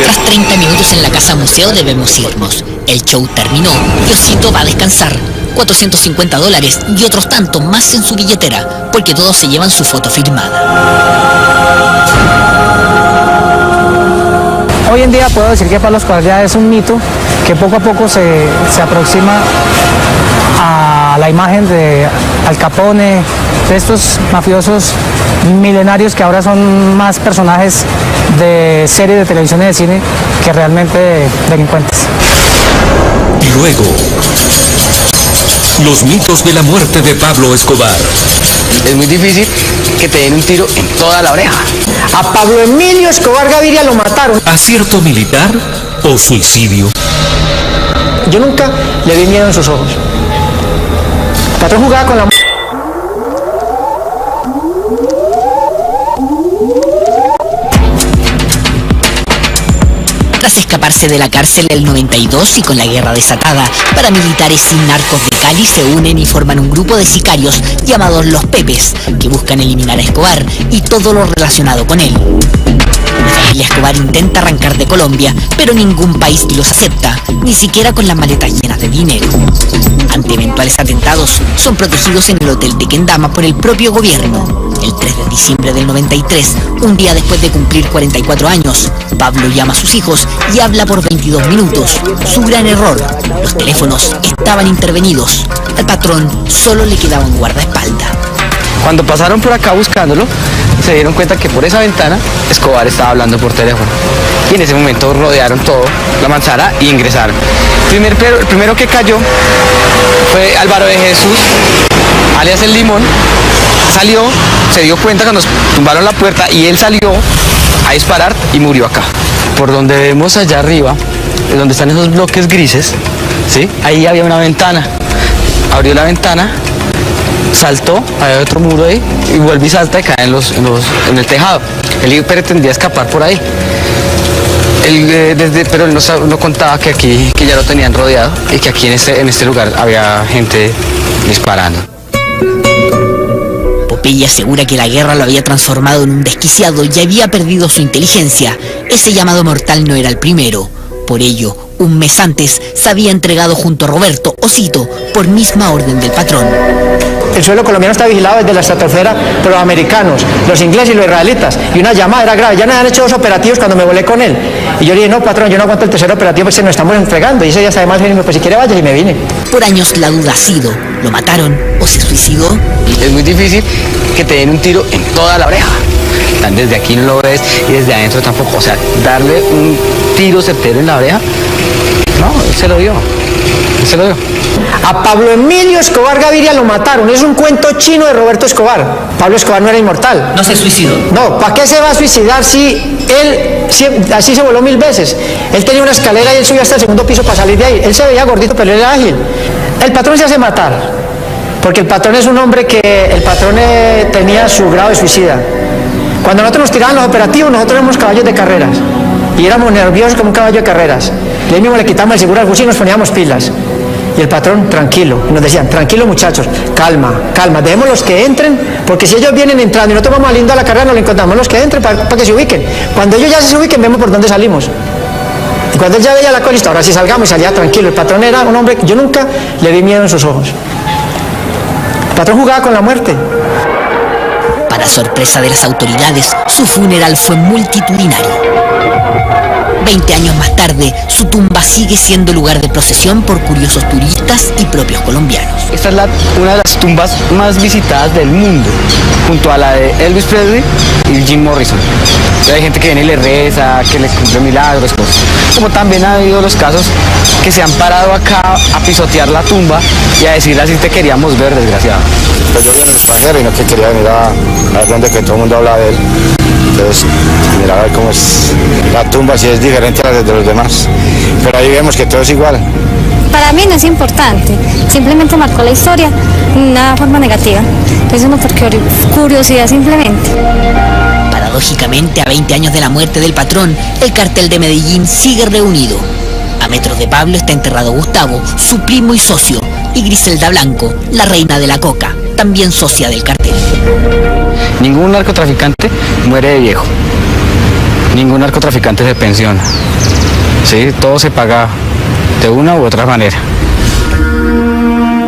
Tras 30 minutos en la casa museo debemos irnos. El show terminó y Osito va a descansar. $450 y otros tantos más en su billetera, porque todos se llevan su foto firmada. Hoy en día puedo decir que Pablo Escobar ya es un mito que poco a poco se aproxima a la imagen de Al Capone, de estos mafiosos milenarios que ahora son más personajes de series de televisión y de cine que realmente delincuentes. Luego, los mitos de la muerte de Pablo Escobar. Es muy difícil que te den un tiro en toda la oreja. A Pablo Emilio Escobar Gaviria lo mataron. ¿Acierto militar o suicidio? Yo nunca le vi miedo en sus ojos. El patrón jugaba con la... Tras escaparse de la cárcel el 92 y con la guerra desatada, paramilitares y narcos de Cali se unen y forman un grupo de sicarios llamados Los Pepes, que buscan eliminar a Escobar y todo lo relacionado con él. La familia Escobar intenta arrancar de Colombia, pero ningún país los acepta, ni siquiera con las maletas llenas de dinero. Ante eventuales atentados, son protegidos en el hotel de Kendama por el propio gobierno. El 3 de diciembre del 93, un día después de cumplir 44 años, Pablo llama a sus hijos y habla por 22 minutos. Su gran error, los teléfonos estaban intervenidos. Al patrón solo le quedaba un guardaespaldas. Cuando pasaron por acá buscándolo, se dieron cuenta que por esa ventana Escobar estaba hablando por teléfono. Y en ese momento rodearon todo, la manzana, y ingresaron. El primero que cayó fue Álvaro de Jesús, alias El Limón. Salió, se dio cuenta cuando tumbaron la puerta y él salió a disparar y murió acá. Por donde vemos allá arriba, donde están esos bloques grises, ¿sí? Ahí había una ventana. Abrió la ventana, saltó, había otro muro ahí, y vuelve y salta y cae en el tejado. Él pretendía escapar por ahí. Pero él no contaba que aquí que ya lo tenían rodeado y que aquí en este lugar había gente disparando. Popeye asegura que la guerra lo había transformado en un desquiciado y había perdido su inteligencia. Ese llamado mortal no era el primero. Por ello, un mes antes se había entregado junto a Roberto, Osito, por misma orden del patrón. El suelo colombiano está vigilado desde la estratosfera por los americanos, los ingleses y los israelitas. Y una llamada era grave. Ya nos han hecho 2 operativos cuando me volé con él. Y yo le dije, no, patrón, yo no aguanto el tercer operativo porque se nos estamos entregando. Y ese día además me dijo, pues si quiere vaya, y me vine. Por años la duda ha sido, ¿lo mataron o se suicidó? Es muy difícil que te den un tiro en toda la oreja. Desde aquí no lo ves y desde adentro tampoco. O sea, darle un tiro certero en la oreja, no, él se lo dio. A Pablo Emilio Escobar Gaviria lo mataron. Es un cuento chino de Roberto Escobar. Pablo Escobar no era inmortal. No se suicidó. No, ¿para qué se va a suicidar si él así se voló 1000 veces? Él tenía una escalera y él subió hasta el 2.º piso para salir de ahí. Él se veía gordito, pero él era ágil. El patrón se hace matar, porque el patrón es un hombre que el patrón tenía su grado de suicida. Cuando nosotros nos tiraban los operativos, nosotros éramos caballos de carreras. Y éramos nerviosos como un caballo de carreras. Y ahí mismo le quitamos el seguro al fusil y nos poníamos pilas. Y el patrón, tranquilo. Y nos decían, tranquilo muchachos, calma, dejemos los que entren, porque si ellos vienen entrando y nosotros vamos alindo a la carrera, no lo encontramos, los que entren para que se ubiquen. Cuando ellos ya se ubiquen, vemos por dónde salimos. Y cuando él ya veía la colista, ahora sí salgamos, y salía tranquilo. El patrón era un hombre, yo nunca le vi miedo en sus ojos. El patrón jugaba con la muerte. Para sorpresa de las autoridades, su funeral fue multitudinario. 20 años más tarde, su tumba sigue siendo lugar de procesión por curiosos turistas y propios colombianos. Esta es una de las tumbas más visitadas del mundo, junto a la de Elvis Presley y Jim Morrison. Hay gente que viene y le reza, que le cumple milagros, cosas. Como también ha habido los casos que se han parado acá a pisotear la tumba y a decirle así te queríamos ver, desgraciado. Pues yo vine en el extranjero y no que quería venir a ver dónde que todo el mundo habla de él. Entonces, mira a ver cómo es la tumba, si es diferente a la de los demás. Pero ahí vemos que todo es igual. Para mí no es importante, simplemente marcó la historia de una forma negativa. Es una curiosidad simplemente. Paradójicamente, a 20 años de la muerte del patrón, el cartel de Medellín sigue reunido. A metros de Pablo está enterrado Gustavo, su primo y socio, y Griselda Blanco, la reina de la coca, también socia del cartel. Ningún narcotraficante muere de viejo. Ningún narcotraficante se pensiona. Sí, todo se paga de una u otra manera.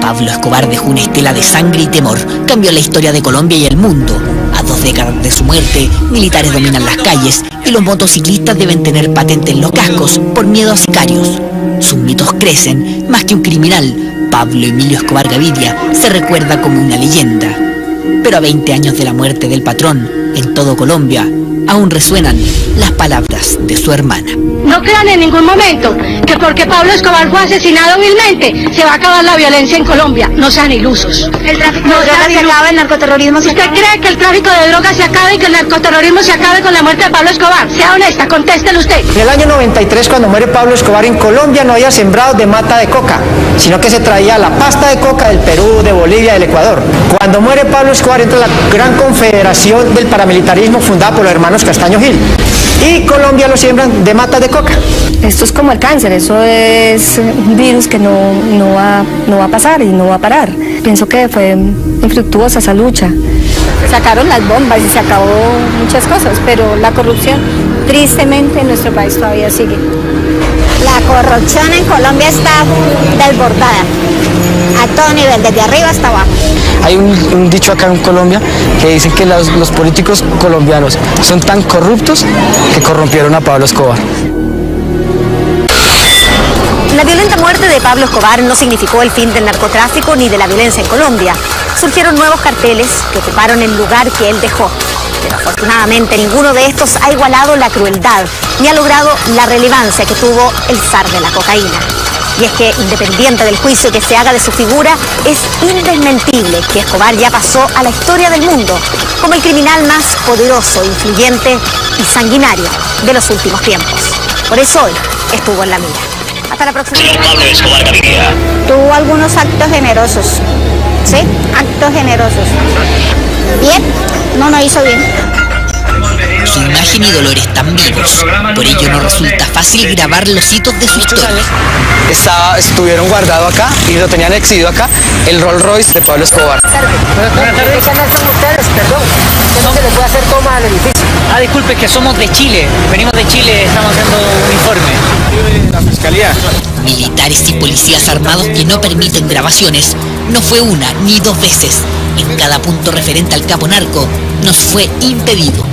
Pablo Escobar dejó una estela de sangre y temor. Cambió la historia de Colombia y el mundo. A 2 décadas de su muerte, militares dominan las calles y los motociclistas deben tener patente en los cascos por miedo a sicarios. Sus mitos crecen. Más que un criminal, Pablo Emilio Escobar Gaviria se recuerda como una leyenda. Pero a 20 años de la muerte del patrón, en todo Colombia, aún resuenan las palabras de su hermana. No crean en ningún momento que porque Pablo Escobar fue asesinado vilmente se va a acabar la violencia en Colombia. No sean ilusos. ¿El tráfico de drogas se acaba, el narcoterrorismo se acaba? ¿Usted cree que el tráfico de drogas se acabe y que el narcoterrorismo se acabe con la muerte de Pablo Escobar? Sea honesta, contéstele usted. En el año 93, cuando muere Pablo Escobar, en Colombia no había sembrados de mata de coca, sino que se traía la pasta de coca del Perú, de Bolivia, del Ecuador. Cuando muere Pablo Escobar, entra la gran confederación del paramilitarismo fundada por los hermanos Castaño Gil. Y Colombia lo siembran de matas de coca. Esto es como el cáncer, eso es un virus que no va a pasar y no va a parar. Pienso que fue infructuosa esa lucha. Sacaron las bombas y se acabó muchas cosas, pero la corrupción, tristemente, en nuestro país todavía sigue. La corrupción en Colombia está desbordada, a todo nivel, desde arriba hasta abajo. Hay un dicho acá en Colombia que dice que los políticos colombianos son tan corruptos que corrompieron a Pablo Escobar. La violenta muerte de Pablo Escobar no significó el fin del narcotráfico ni de la violencia en Colombia. Surgieron nuevos carteles que ocuparon el lugar que él dejó. Pero afortunadamente ninguno de estos ha igualado la crueldad ni ha logrado la relevancia que tuvo el zar de la cocaína. Y es que, independiente del juicio que se haga de su figura, es indesmentible que Escobar ya pasó a la historia del mundo como el criminal más poderoso, influyente y sanguinario de los últimos tiempos. Por eso hoy estuvo en la mira. Hasta la próxima. Señor Pablo Escobar Gaviria. Tuvo algunos actos generosos, ¿sí? Actos generosos. Bien, no hizo bien. Su imagen y dolor están vivos, por ello no resulta fácil grabar los hitos de su historia. Estuvieron guardados acá y lo tenían exhibido acá, el Rolls Royce de Pablo Escobar. Buenas tardes. ¿Qué canal son ustedes? Perdón, ¿qué no se le puede hacer toma al edificio? Disculpe, que somos de Chile, venimos de Chile, estamos haciendo un informe. La fiscalía. Militares y policías armados que no permiten grabaciones. No fue una ni 2 veces. En cada punto referente al capo narco nos fue impedido.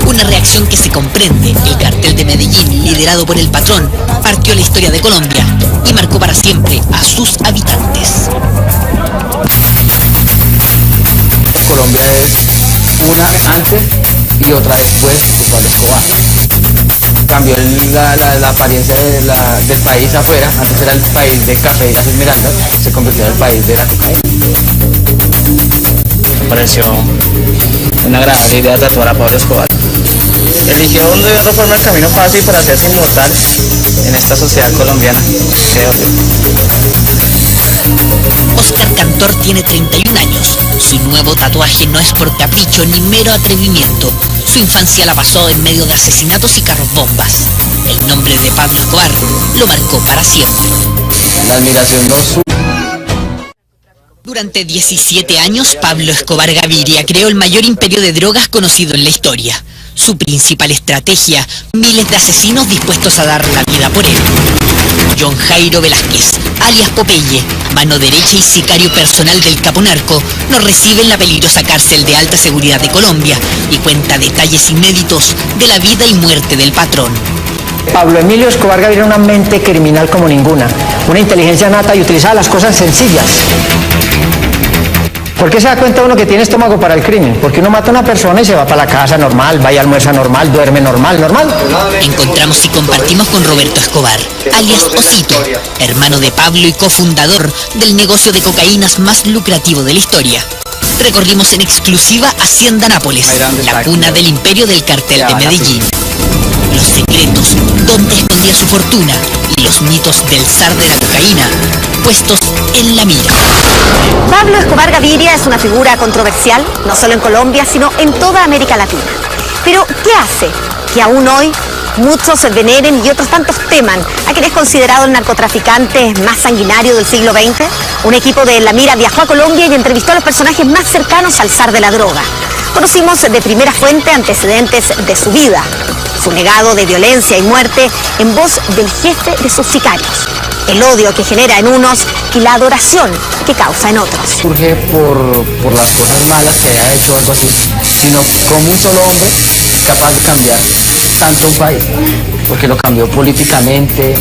Una reacción que se comprende. El cartel de Medellín, liderado por el patrón, partió la historia de Colombia y marcó para siempre a sus habitantes. Colombia es una antes y otra después de Pablo Escobar. Cambió la apariencia del país afuera. Antes era el país del café y las esmeraldas, se convirtió en el país de la cocaína. Me pareció una agradable idea tatuar a Pablo Escobar. Eligió de otra forma el camino fácil para hacerse inmortal en esta sociedad colombiana. Creo yo. Oscar Cantor tiene 31 años. Su nuevo tatuaje no es por capricho ni mero atrevimiento. Su infancia la pasó en medio de asesinatos y carros bombas. El nombre de Pablo Escobar lo marcó para siempre. La admiración no su... Durante 17 años, Pablo Escobar Gaviria creó el mayor imperio de drogas conocido en la historia. Su principal estrategia, miles de asesinos dispuestos a dar la vida por él. John Jairo Velázquez, alias Popeye, mano derecha y sicario personal del capo narco, nos recibe en la peligrosa cárcel de alta seguridad de Colombia y cuenta detalles inéditos de la vida y muerte del patrón. Pablo Emilio Escobar Gaviria era una mente criminal como ninguna, una inteligencia nata y utilizaba las cosas sencillas. ¿Por qué se da cuenta uno que tiene estómago para el crimen? Porque uno mata a una persona y se va para la casa normal, va y almuerza normal, duerme normal. Encontramos y compartimos con Roberto Escobar, alias Osito, hermano de Pablo y cofundador del negocio de cocaínas más lucrativo de la historia. Recorrimos en exclusiva Hacienda Nápoles, la cuna del imperio del cartel de Medellín. Los secretos, dónde escondía su fortuna y y los mitos del zar de la cocaína puestos en la mira. Pablo Escobar Gaviria es una figura controversial, no solo en Colombia, sino en toda América Latina. Pero, ¿qué hace que aún hoy muchos se veneren y otros tantos teman a quien es considerado el narcotraficante más sanguinario del siglo XX? Un equipo de La Mira viajó a Colombia y entrevistó a los personajes más cercanos al zar de la droga. Conocimos de primera fuente antecedentes de su vida, su legado de violencia y muerte en voz del jefe de sus sicarios, el odio que genera en unos y la adoración que causa en otros. Surge por las cosas malas que haya hecho o algo así, sino como un solo hombre capaz de cambiar tanto un país, porque lo cambió políticamente,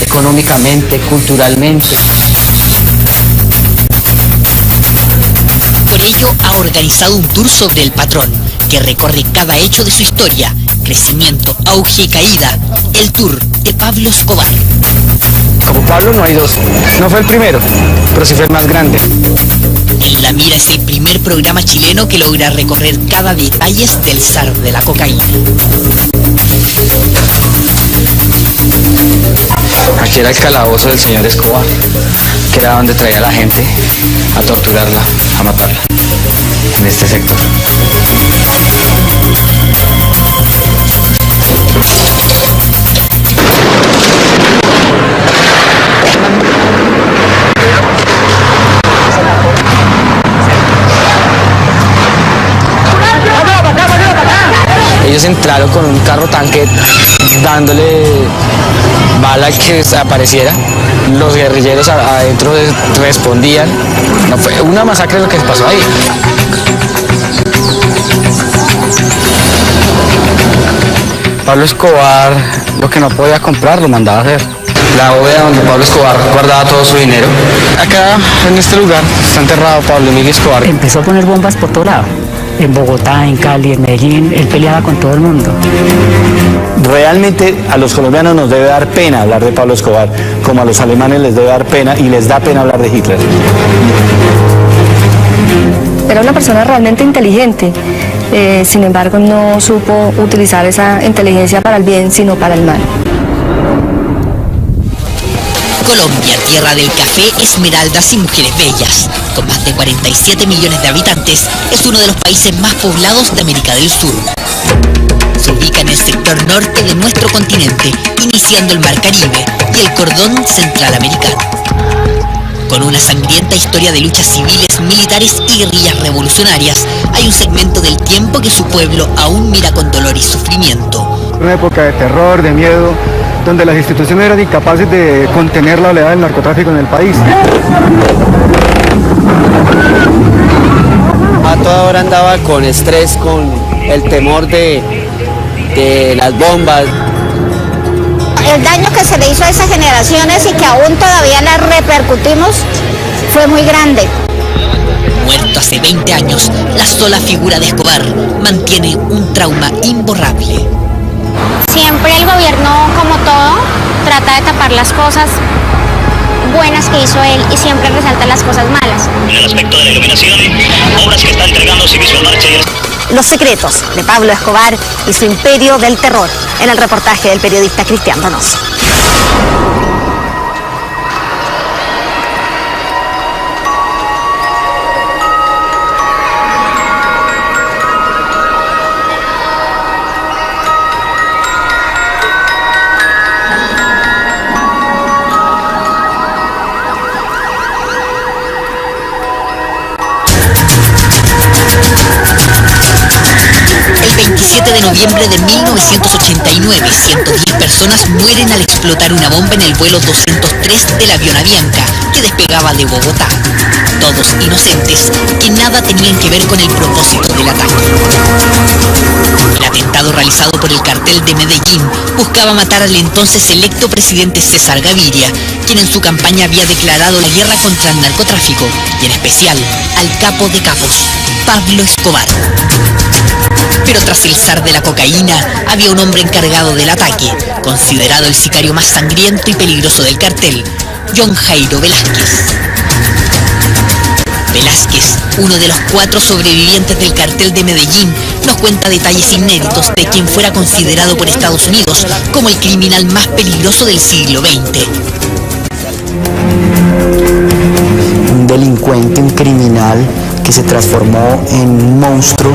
económicamente, culturalmente. Por ello ha organizado un tour sobre el patrón, que recorre cada hecho de su historia, crecimiento, auge y caída, el tour de Pablo Escobar. Como Pablo no hay dos, no fue el primero, pero sí fue el más grande. En La Mira es el primer programa chileno que logra recorrer cada detalle del zar de la cocaína. Aquí era el calabozo del señor Escobar, que era donde traía a la gente a torturarla, a matarla, en este sector. Ellos entraron con un carro tanque dándole bala al que apareciera. Los guerrilleros adentro respondían. No, fue una masacre lo que pasó ahí. Pablo Escobar lo que no podía comprar lo mandaba a hacer. La bóveda donde Pablo Escobar guardaba todo su dinero. Acá, en este lugar, está enterrado Pablo Emilio Escobar. Empezó a poner bombas por todo lado. En Bogotá, en Cali, en Medellín, él peleaba con todo el mundo. Realmente a los colombianos nos debe dar pena hablar de Pablo Escobar, como a los alemanes les debe dar pena y les da pena hablar de Hitler. Era una persona realmente inteligente, sin embargo no supo utilizar esa inteligencia para el bien, sino para el mal. Colombia, tierra del café, esmeraldas y mujeres bellas. Con más de 47 millones de habitantes, es uno de los países más poblados de América del Sur. Se ubica en el sector norte de nuestro continente, iniciando el Mar Caribe y el cordón central americano. Con una sangrienta historia de luchas civiles, militares y guerrillas revolucionarias, hay un segmento del tiempo que su pueblo aún mira con dolor y sufrimiento. Una época de terror, de miedo, donde las instituciones eran incapaces de contener la oleada del narcotráfico en el país. A toda hora andaba con estrés, con el temor de las bombas. El daño que se le hizo a esas generaciones y que aún todavía las repercutimos fue muy grande. Muerto hace 20 años, la sola figura de Escobar mantiene un trauma imborrable. Siempre el gobierno, como todo, trata de tapar las cosas buenas que hizo él y siempre resalta las cosas malas. En el aspecto de la iluminación, obras que está entregando Civismo Marcha y... Los secretos de Pablo Escobar y su imperio del terror, en el reportaje del periodista Cristian Donoso. El 27 de noviembre de 1989, 110 personas mueren al explotar una bomba en el vuelo 203 del avión Avianca que despegaba de Bogotá. Todos inocentes que nada tenían que ver con el propósito del ataque. El atentado realizado por el cartel de Medellín buscaba matar al entonces electo presidente César Gaviria, quien en su campaña había declarado la guerra contra el narcotráfico y en especial al capo de capos, Pablo Escobar. Pero tras el zar de la cocaína había un hombre encargado del ataque, considerado el sicario más sangriento y peligroso del cartel, John Jairo Velázquez. Velázquez, uno de los 4 sobrevivientes del cartel de Medellín, nos cuenta detalles inéditos de quien fuera considerado por Estados Unidos como el criminal más peligroso del siglo XX. Un delincuente, un criminal que se transformó en un monstruo